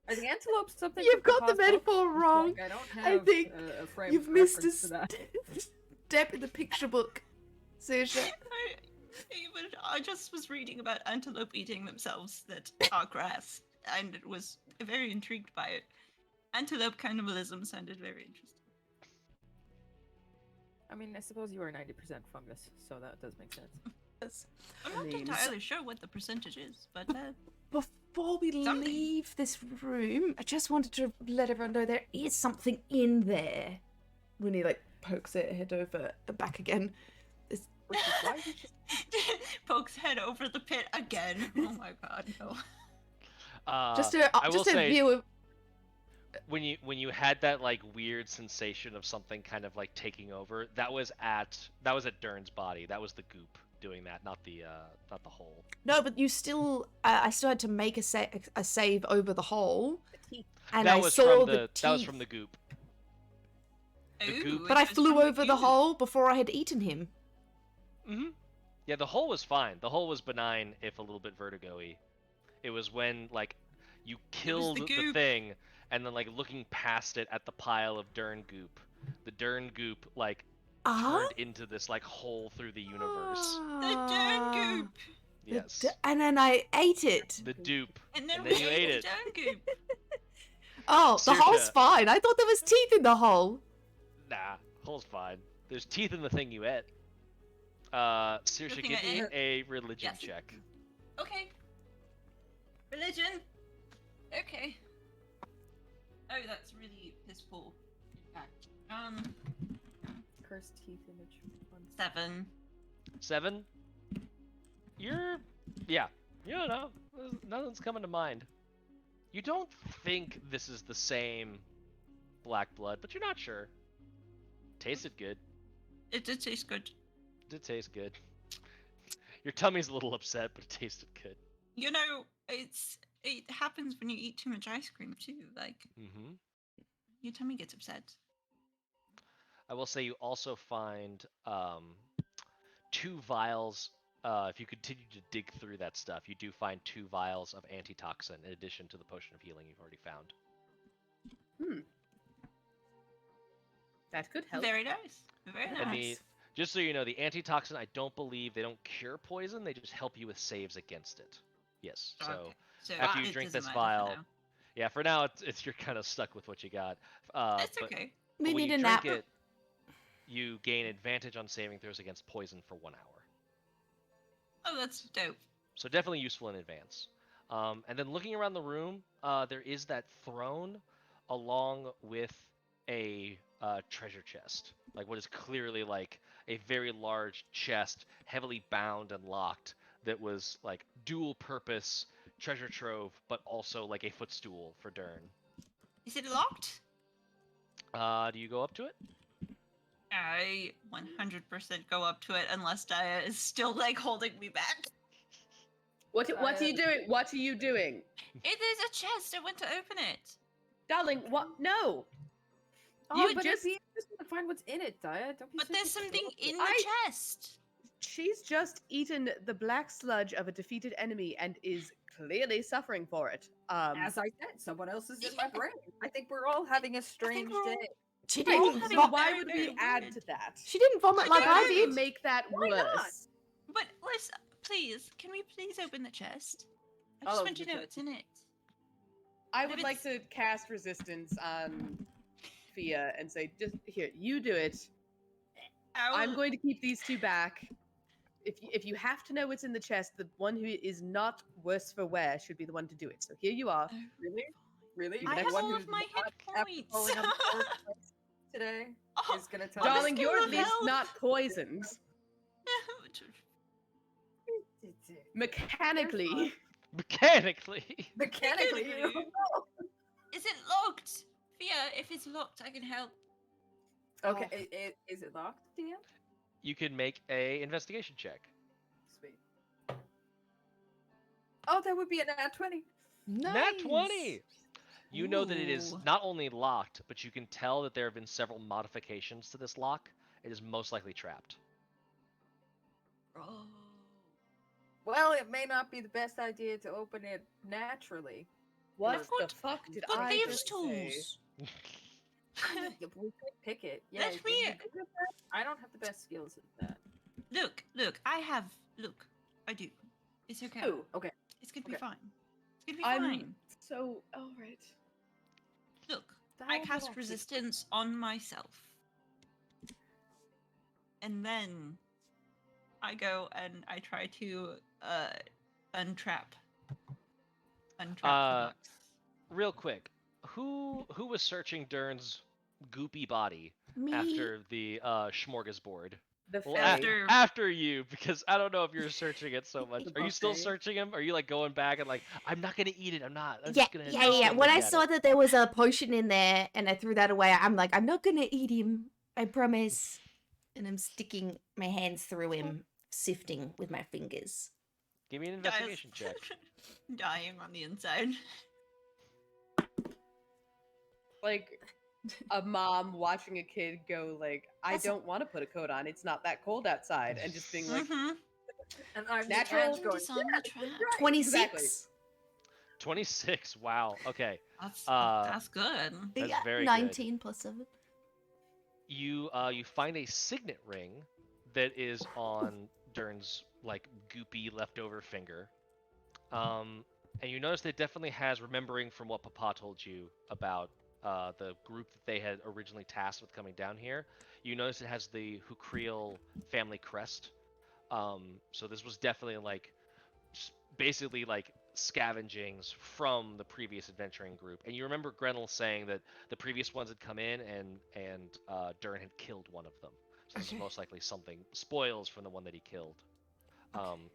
Are the antelopes something... You've from got the Cosmo? metaphor wrong. Like, I don't have I think a frame You've of missed a reference for that. step in the picture book, Saoirse. I just was reading about antelope eating themselves that are grass, and was very intrigued by it. Antelope cannibalism sounded very interesting. I mean, I suppose you are 90% fungus, so that does make sense. Yes. I'm I not mean, entirely sure what the percentage is, but Before we Something. leave this room, I just wanted to let everyone know there is something in there. When he pokes it head over and back again. Which is why you should... pokes head over the pit again. Oh my god, no. Just I will a say, view of. when you had that weird sensation of something kind of taking over, that was at Durn's body. That was the goop doing that, not the hole. No, but you still. I still had to make a save over the hole, and that I was saw from the teeth. that was from the goop. Ooh, goop. But it I was flew from over the goop. hole before I had eaten him. Yeah, the hole was fine. The hole was benign, if a little bit vertigo-y. It was when you killed the goop. thing, and then looking past it at the pile of Durnn goop. The Durnn goop turned into this hole through the universe. The Durnn goop. Yes. And then I ate it. The dupe. And then you we ate ate it. the Durnn goop. Oh, the hole's Saoirse. fine. I thought there was teeth in the hole. Nah, hole's fine. There's teeth in the thing you ate. Saoirse, thing give I me ate? a religion Yes. check. Okay. Religion. Okay. Oh, that's really piss poor. In fact. Cursed teeth image. 7. 7? yeah, you don't know. Nothing's coming to mind. You don't think this is the same black blood, but you're not sure. Tasted good. It did taste good. Did taste good. Your tummy's a little upset, but it tasted good. You know, it happens when you eat too much ice cream too. Like Mm-hmm. your tummy gets upset. I will say you also find 2 vials. If you continue to dig through that stuff, you do find 2 vials of antitoxin in addition to the potion of healing you've already found. That could help. Very nice. Very And And nice. just so you know, the antitoxin, I don't believe they don't cure poison. They just help you with saves against it. Yes. So Okay. So after you it drink doesn't this matter for vial, now. yeah, for now it's you're kind of stuck with what you got. It's But okay. We when need you a drink nap. it, you gain advantage on saving throws against poison for 1 hour. Oh, that's dope. So definitely useful in advance. And then looking around the room, there is that throne along with a treasure chest. Like what is clearly like a very large chest, heavily bound and locked, that was like dual purpose treasure trove, but also like a footstool for Durnn. Is it locked? Do you go up to it? I 100% go up to it unless Daya is still like holding me back. What are you doing? What are you doing? It is a chest. I went to open it. Darling, what? No! Oh, You but just- it'd be interesting to find what's in it, Daya. Don't be But such there's a something troll. in the I- chest. She's just eaten the black sludge of a defeated enemy and is clearly suffering for it. As I said, someone else is in my brain. I think we're all having a strange we're all- day. She Right, didn't. having so a Vom- why very, would very we add weird- to that? she didn't vomit like Why I would we did. make that Why not? worse? But listen, please, can we please open the chest? I just Oh, want to the know chest. what's in it. I But would if like to cast resistance on Fia and say, just here, you do it. I'm going to keep these 2 back. If you have to know what's in the chest, the one who is not worse for wear should be the one to do it. So here you are. Really? Really? I The have one all who's of my not hit after points. falling on the floor twice today Oh, is gonna tell on the Darling, scale you're at of least health. not poisoned. us. Mechanically. Mechanically. Mechanically, you don't know. Is it locked? Fia, if it's locked, I can help. Okay, Oh. is it locked, DM? You can make a investigation check. Sweet. Oh, that would be an nat 20. Nat 20! You know that it is Ooh. not only locked, but you can tell that there have been several modifications to this lock. It is most likely trapped. Oh. Well, it may not be the best idea to open it naturally. What I've the got- fuck did Got I thieves' just say? tools. We could pick it. Yeah, Let you'd me- be good at that. I don't have the best skills at that. Look, I do. It's okay. Oh, okay. It's gonna be okay. fine. It's gonna be I'm fine. so alright. Look, I cast resistance on myself. And then I go and I try to untrap the box. Real quick, who was searching Durn's goopy body Me. after the smorgasbord? The Well, Fae. after you, because I don't know if you're searching it so much. Are you still Okay. searching him? Are you like going back and like, I'm not gonna eat it. I'm not. I'm Yeah, just gonna. yeah. look When I at saw it." that there was a potion in there and I threw that away, I'm like, I'm not gonna eat him. I promise. And I'm sticking my hands through him, sifting with my fingers. Give me an Guys, investigation check. dying on the inside. Like a mom watching a kid go like, I That's a- don't want to put a coat on. It's not that cold outside. And just being like, Mhm. And I'm Natural- the going, Just on the trap. 26. 26. Wow. Okay. That's Uh, that's good. That's Yeah, very good. 19 plus 7. You find a signet ring that is on Durn's like goopy leftover finger. And you notice that it definitely has remembering from what Papa told you about the group that they had originally tasked with coming down here. You notice it has the Hukriel family crest. So this was definitely like basically like scavengings from the previous adventuring group. And you remember Grenl saying that the previous ones had come in and Durnn had killed one of them. So this is Okay. most likely something spoils from the one that he killed.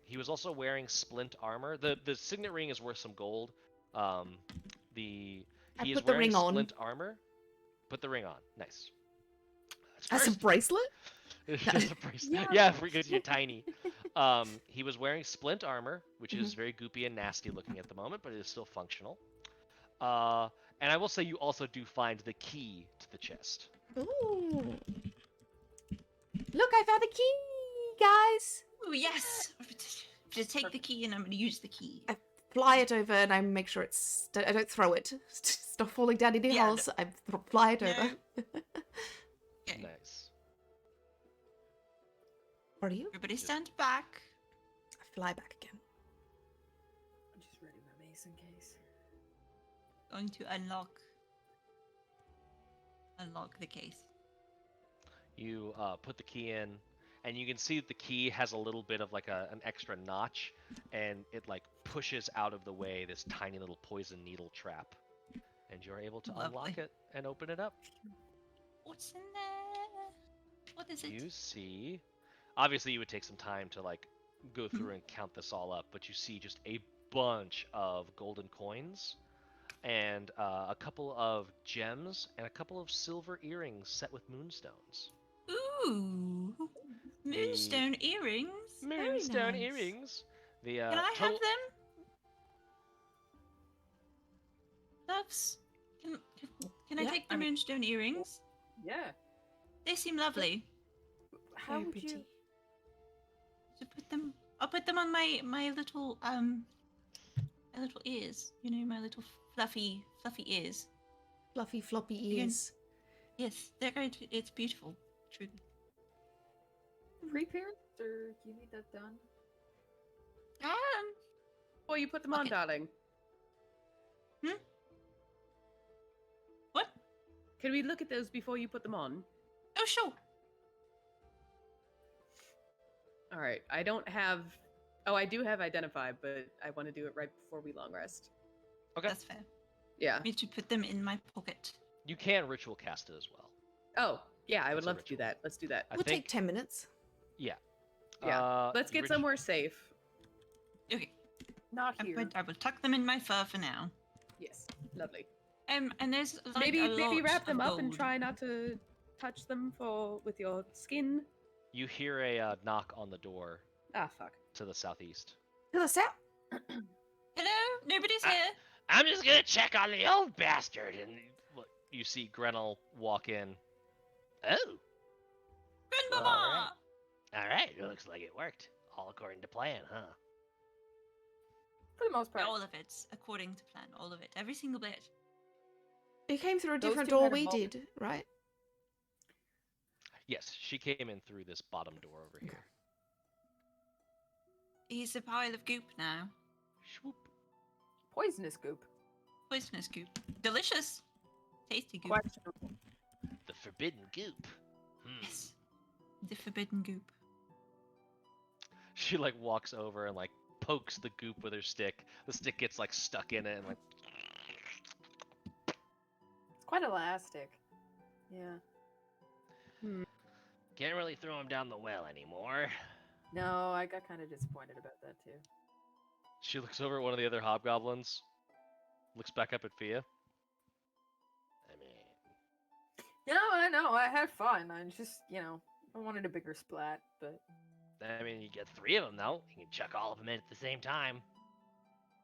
He was also wearing splint armor. The signet ring is worth some gold. He is put the wearing ring on. splint armor. Put the ring on. Nice. As a bracelet? Just a bracelet. Yeah, because you're tiny. He was wearing splint armor, which is very goopy and nasty looking at the moment, but it is still functional. And I will say you also do find the key to the chest. Ooh. Look, I found the key, guys. Oh yes. Just take the key, and I'm going to use the key. I fly it over, and I make sure I don't throw it. It's not falling down any holes. I fly it over. Okay. Nice. What are you? Everybody stand back. I fly back again. I'm just ready my mace in case. Going to unlock the case. You put the key in, and you can see that the key has a little bit of like an extra notch, and it like pushes out of the way this tiny little poison needle trap, and you're able to unlock it and open it up. What's in there? What is it? You see, obviously you would take some time to like go through and count this all up, but you see just a bunch of golden coins and a couple of gems and a couple of silver earrings set with moonstones. Ooh, moonstone earrings. Moonstone nice. earrings. The Can I total... have them? Loves. Can I Yeah, take the moonstone earrings? Yeah. They seem lovely. How Very would pretty. you? So I'll put them on my little ears. You know, my little fluffy ears. Fluffy, floppy Again. ears. Yes, they're going to. It's beautiful. Truly. Pre-parents, or do you need that done? Oh, you put them on, Okay. darling. What? Can we look at those before you put them on? Oh, sure. All right. I don't have. Oh, I do have identify, but I want to do it right before we long rest. Okay. That's fair. Yeah. I need to put them in my pocket. You can ritual cast it as well. Oh, yeah. I would That's a love to do ritual. that. Let's do that. I We'll think, take 10 minutes. yeah. Yeah. Let's get somewhere safe. Okay. Not here. I will tuck them in my fur for now. Yes. Lovely. And there's like Maybe a lot wrap them of up and gold. try not to touch them with your skin. You hear a knock on the door Ah, fuck. to the southeast. To the south. Hello? Nobody's here. I'm just gonna check on the old bastard, and you see Grenl walk in. Oh, Grandmama! all right. It looks like it worked, all according to plan, huh? For the most part. All of it, according to plan. All of it. Every single bit. You came through a Those different two door had a we moment. did, right? Yes, she came in through this bottom door over here. He's a pile of goop now. Shwoop. Poisonous goop. Poisonous goop. Delicious. Tasty goop. Questionable. The forbidden goop. Yes. The forbidden goop. She like walks over and like pokes the goop with her stick. The stick gets like stuck in it and like. It's quite elastic. Yeah. Can't really throw him down the well anymore. No, I got kind of disappointed about that too. She looks over at one of the other hobgoblins. Looks back up at Fia. I mean, No, I know. I had fun. I just, I wanted a bigger splat, but you get 3 of them though. You can chuck all of them in at the same time.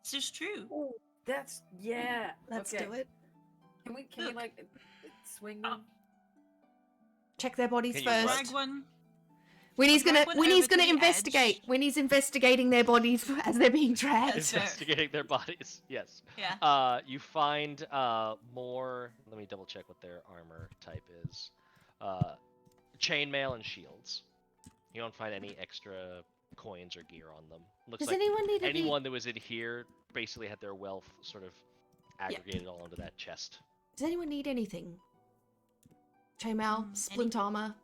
This is true. that's Let's okay. do it. Can we Look. like swing them? Check their bodies Can you first. what? Drag one. Winnie's Drag gonna one Winnie's over to gonna the investigate. edge. Winnie's investigating their bodies as they're being dragged. That's fair. Investigating their bodies. Yes. Yeah. You find more. Let me double check what their armor type is. Chainmail and shields. You don't find any extra coins or gear on them. Looks Does like anyone need any? anyone that was in here basically had their wealth sort of aggregated all into that chest. Does anyone need anything? Chainmail, splint armor,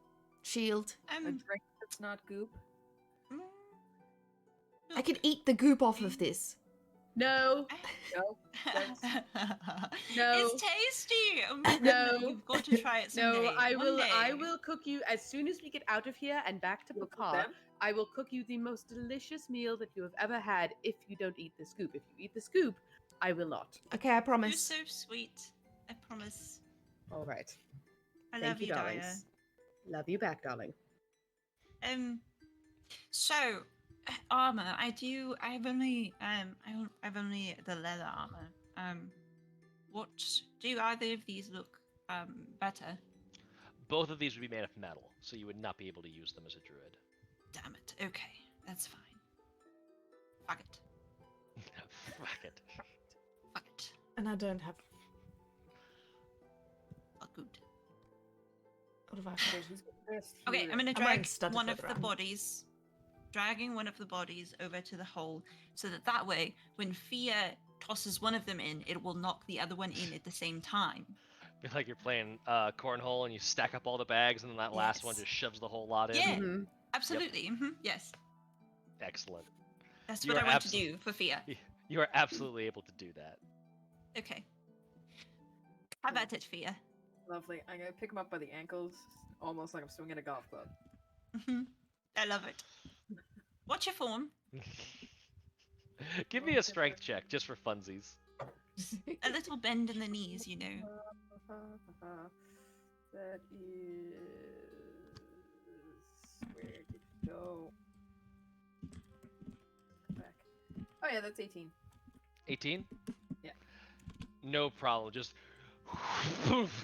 shield. A drink that's not goop. mm, I can eat the goop off of this. No. No. No. It's tasty. No. You've got to try it someday. No, I One will. day. I will cook you as soon as we get out of here and back to With Bakar. them? I will cook you the most delicious meal that you have ever had. If you don't eat the scoop, if you eat the scoop, I will not. Okay, I You're promise. so sweet. I promise. All right. I Thank love you, you, Daya. darlings. Love you back, darling. So armor. I've only the leather armor. What do either of these look better? Both of these would be made of metal, so you would not be able to use them as a druid. Damn it. Okay, that's fine. Fuck it. Fuck it. Fuck it. And I don't have. Fuck good. What have I So got? he's got the best Okay, here. I'm gonna I'm wearing drag studded one of leather the armor. bodies, dragging one of the bodies over to the hole, so that way, when Fia tosses one of them in, it will knock the other one in at the same time. Be like you're playing cornhole and you stack up all the bags, and then that last one Yes. just shoves the whole lot in. Yeah. Mhm. Absolutely. Yes, Excellent. that's You what are I want to do for Fia. You are absolutely able to do that. Okay. How about it, Fia? Lovely. I'm gonna pick him up by the ankles, almost like I'm swinging a golf club. I love it. What's your form? Give me a strength check just for funsies. A little bend in the knees, you know. That is. Where did it go? Come back. Oh yeah, that's 18. 18? Yeah. No problem. Just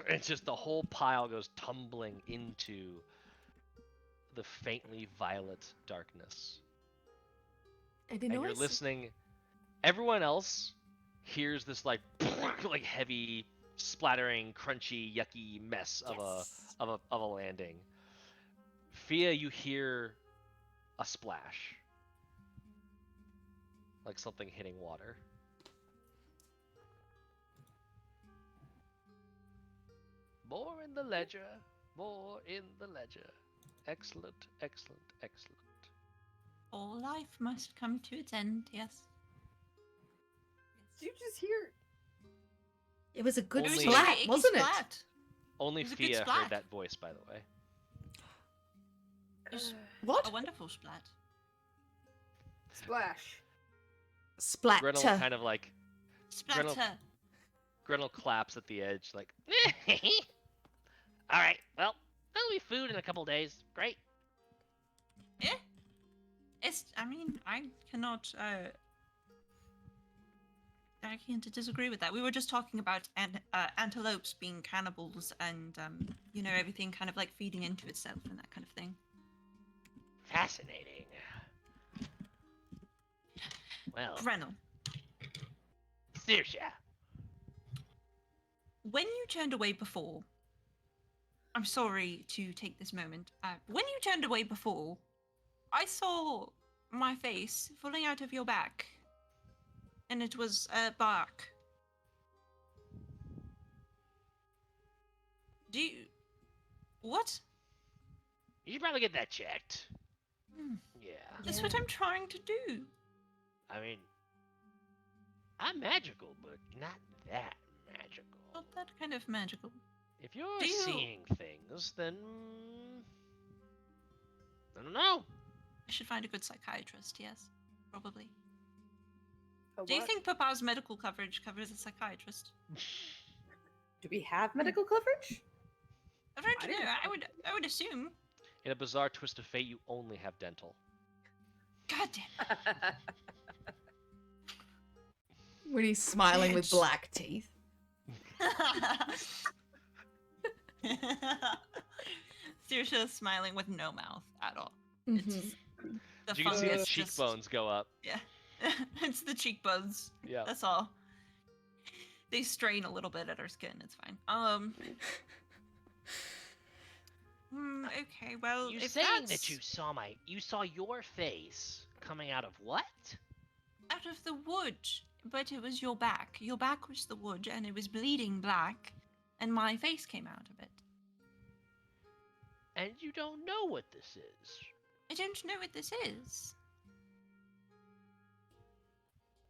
it's just the whole pile goes tumbling into the faintly violet darkness. Any And noise? you're listening. Everyone else hears this like like heavy, splattering, crunchy, yucky mess Yes. of a landing. Fia, you hear a splash, like something hitting water. More in the ledger. More in the ledger. Excellent, excellent, excellent. All life must come to its end, yes. Did you just hear? It was a good Only- splat, Icky wasn't it? splat. Only It was a good Fia heard splat. that voice, by the way. It's What? a wonderful splat. Splash. Splatter. Grenl kind of like Splatter. Grenl claps at the edge, like. All right, well, there'll be food in a couple days. Great. Yeah. I cannot, I can't disagree with that. We were just talking about antelopes being cannibals and, everything kind of like feeding into itself and that kind of thing. Fascinating. Well, Grenl, Saoirse. when you turned away before, I'm sorry to take this moment. When you turned away before, I saw my face falling out of your back. And it was bark. What? You should probably get that checked. Hmm. Yeah. That's what I'm trying to do. I mean, I'm magical, but not that magical. Not that kind of magical. If you're Do you- seeing things, then I don't know. I should find a good psychiatrist, yes. Probably. A Do you what? think Papa's medical coverage covers a psychiatrist? Do we have medical coverage? I don't I know. didn't I would assume. In a bizarre twist of fate, you only have dental. God damn. When he's smiling with Bitch. black teeth. Saoirse smiling with no mouth at all. Mhm. It's just, the You can see his fungus just- cheekbones go up. Yeah. It's the cheekbones. Yeah. That's all. They strain a little bit at her skin. It's fine. Okay. Well, You if saying that's that you saw your face coming out of what? out of the wood, but it was your back. Your back was the wood, and it was bleeding black, and my face came out of it. And you don't know what this is. I don't know what this is.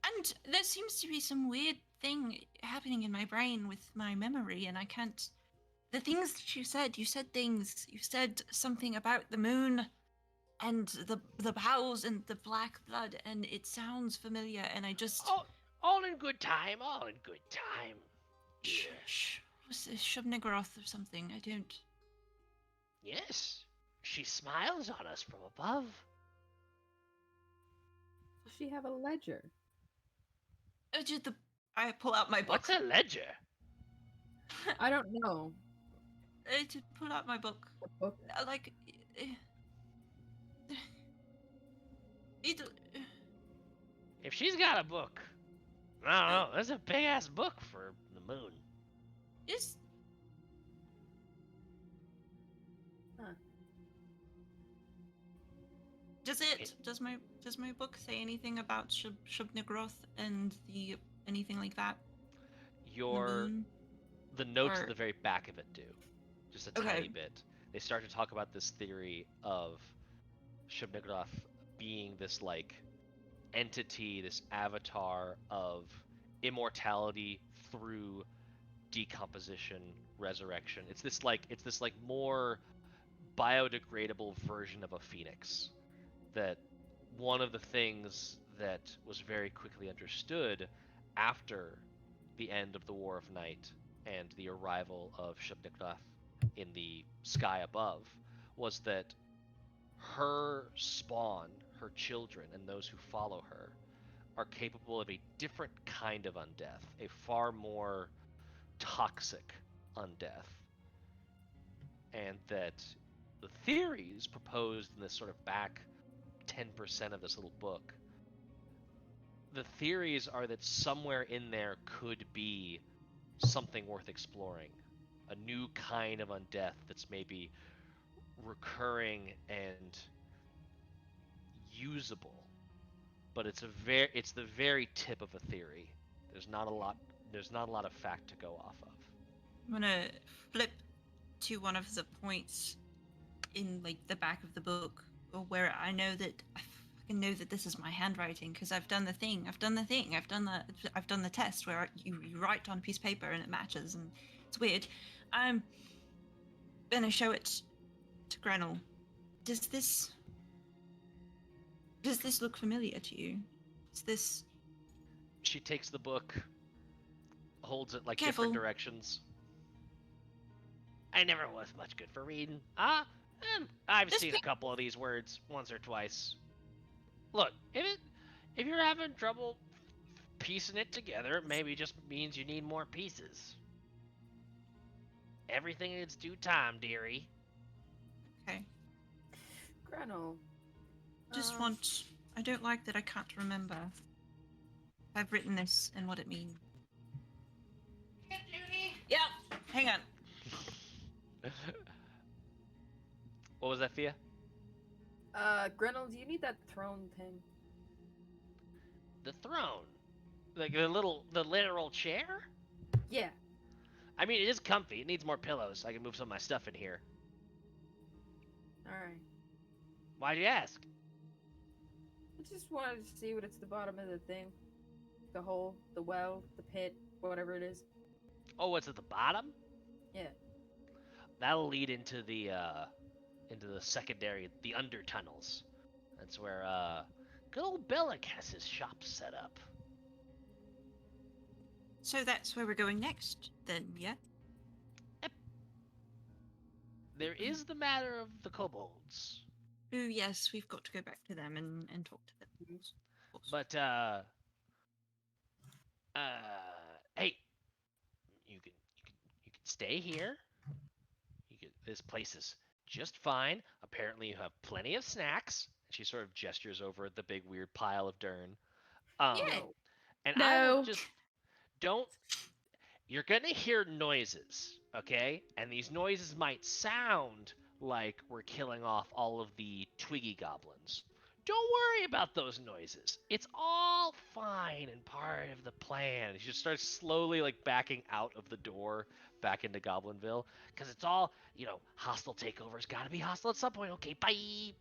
And And there seems to be some weird thing happening in my brain with my memory, and I can't. The things that you said things. You said something about the moon and the bowels and the black blood, and it sounds familiar, and I just. All in good time, all in good time. Was this Shubnigroth or something? I don't. Yes, she smiles on us from above. Does she have a ledger? I pull out my book. What's a ledger? I don't know. To pull out my book. Book? Like. If she's got a book, I don't know. That's a big ass book for the moon. Is. Huh. Does my book say anything about Shubnigroth and anything like that? The notes Or- at the very back of it do, just a tiny bit. They start to talk about this theory of Shubnigroth being this like entity, this avatar of immortality through decomposition, resurrection. It's this like more biodegradable version of a phoenix. That one of the things that was very quickly understood after the end of the War of Night and the arrival of Shubnigroth in the sky above was that her spawn, her children, and those who follow her are capable of a different kind of undeath, a far more toxic undeath. And that the theories proposed in this sort of back 10% of this little book, the theories are that somewhere in there could be something worth exploring. A new kind of undeath that's maybe recurring and usable. But it's the very tip of a theory. There's not a lot of fact to go off of. I'm gonna flip to one of the points in like the back of the book where I fucking know that this is my handwriting because I've done the thing. I've done the test where you write on a piece of paper and it matches, and it's weird. I'm gonna show it to Grenl. Does this look familiar to you? Is this? She takes the book, holds it like Careful. different directions. I never was much good for reading. I've seen a couple of these words once or twice. Look, if you're having trouble piecing it together, it maybe just means you need more pieces. Everything in its due time, dearie. Okay. Grenl. I don't like that I can't remember. I've written this and what it means. Yeah, hang on. What was that, Fia? Grenl, do you need that throne thing? The throne. Like the literal chair? Yeah. I mean, it is comfy. It needs more pillows. I can move some of my stuff in here. Alright. Why'd you ask? I just wanted to see what it's the bottom of the thing. The hole, the well, the pit, whatever it is. Oh, what's at the bottom? Yeah. That'll lead into the secondary, the under tunnels. That's where good old Belak has his shop set up. So that's where we're going next, then, yeah? There is the matter of the kobolds. Oh, yes, we've got to go back to them and talk to them. Of course. But hey, you can stay here. This place is just fine. Apparently, you have plenty of snacks. She sort of gestures over at the big weird pile of Durnn. Yeah. And No. I will just don't. You're gonna hear noises, okay? And these noises might sound like we're killing off all of the twiggy goblins. Don't worry about those noises. It's all fine and part of the plan. She just starts slowly like backing out of the door back into Goblinville. Because it's all, hostile takeovers gotta be hostile at some point. Okay, bye.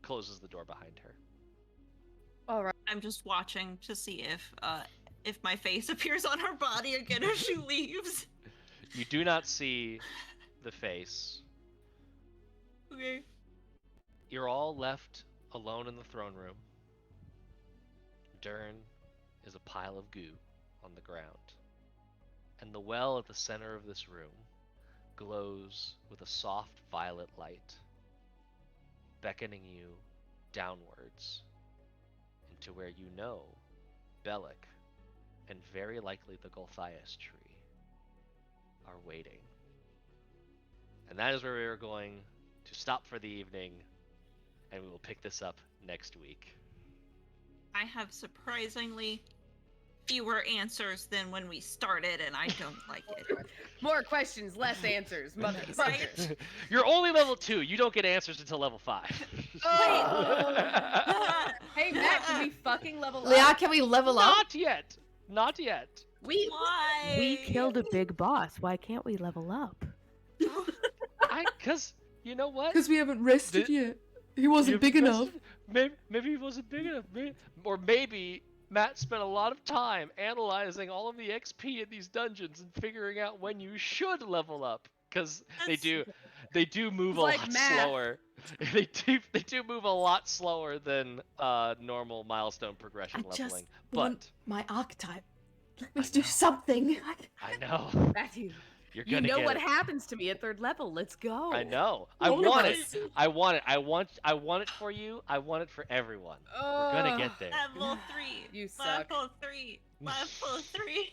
Closes the door behind her. All right. I'm just watching to see if my face appears on her body again if she leaves. You do not see the face. Okay. You're all left alone in the throne room. Durnn is a pile of goo on the ground. And the well at the center of this room glows with a soft violet light, beckoning you downwards into where you know Belak and very likely the Gulthias Tree are waiting. And that is where we are going to stop for the evening, and we will pick this up next week. I have surprisingly fewer answers than when we started, and I don't like it. More questions, less answers, motherfuckers. You're only level 2. You don't get answers until level 5. Hey, Matt, can we fucking level Leah, up? can we level up? Not yet. Not yet. Why? We killed a big boss. Why can't we level up? Cause you know what? Because we haven't rested yet. He wasn't You big enough. Maybe he wasn't big enough. Or maybe Matt spent a lot of time analyzing all of the XP in these dungeons and figuring out when you should level up. Cause they do move a Like lot math. slower. They do move a lot slower than normal milestone progression I just leveling. want But my archetype. Let me do something. I know Matthew, you're you gonna know get what it. happens to me at 3rd level. Let's go. I know. I All of want us. it. I want it. I want it for you. I want it for everyone. We're gonna get there. Level 3. You suck. Level 3. Level 3.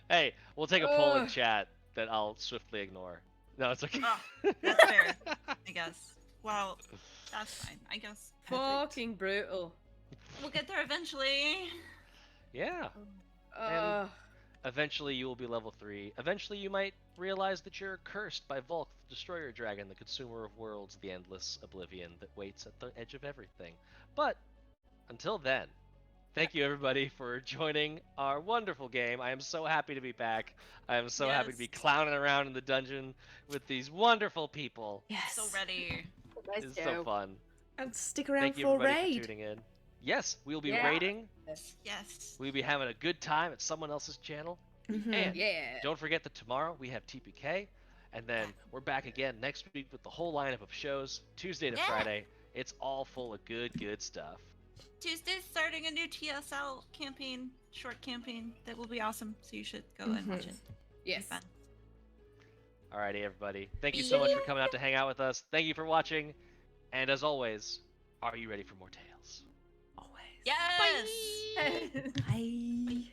Hey, we'll take a poll in Ugh. chat that I'll swiftly ignore. No, it's okay. Oh, that's fair, I guess. Well, that's fine. I guess. Fucking brutal. We'll get there eventually. Yeah. Uh, Eventually you will be level 3. Eventually you might realize that you're cursed by Volk, the Destroyer Dragon, the consumer of worlds, the endless oblivion that waits at the edge of everything. But until then, thank you everybody for joining our wonderful game. I am so happy to be back. I am so happy to be Yes. clowning around in the dungeon with these wonderful people. Yes. So ready. Nice It's so fun. And stick around Thank you for a everybody raid. for tuning in. Yes, we will be Yeah. raiding. Yes. We'll be having a good time at someone else's channel. Mhm. And yeah. don't forget that tomorrow we have TPK, and then we're back again next week with the whole lineup of shows, Tuesday to Yeah. Friday. It's all full of good stuff. Tuesday's starting a new TSL campaign, short campaign that will be awesome. So you should go and watch it. It'll be Yes. fun. Alrighty, everybody. Thank you so much for coming out to hang out with us. Thank you for watching. And as always, are you ready for more tales? Always. Yes. Bye.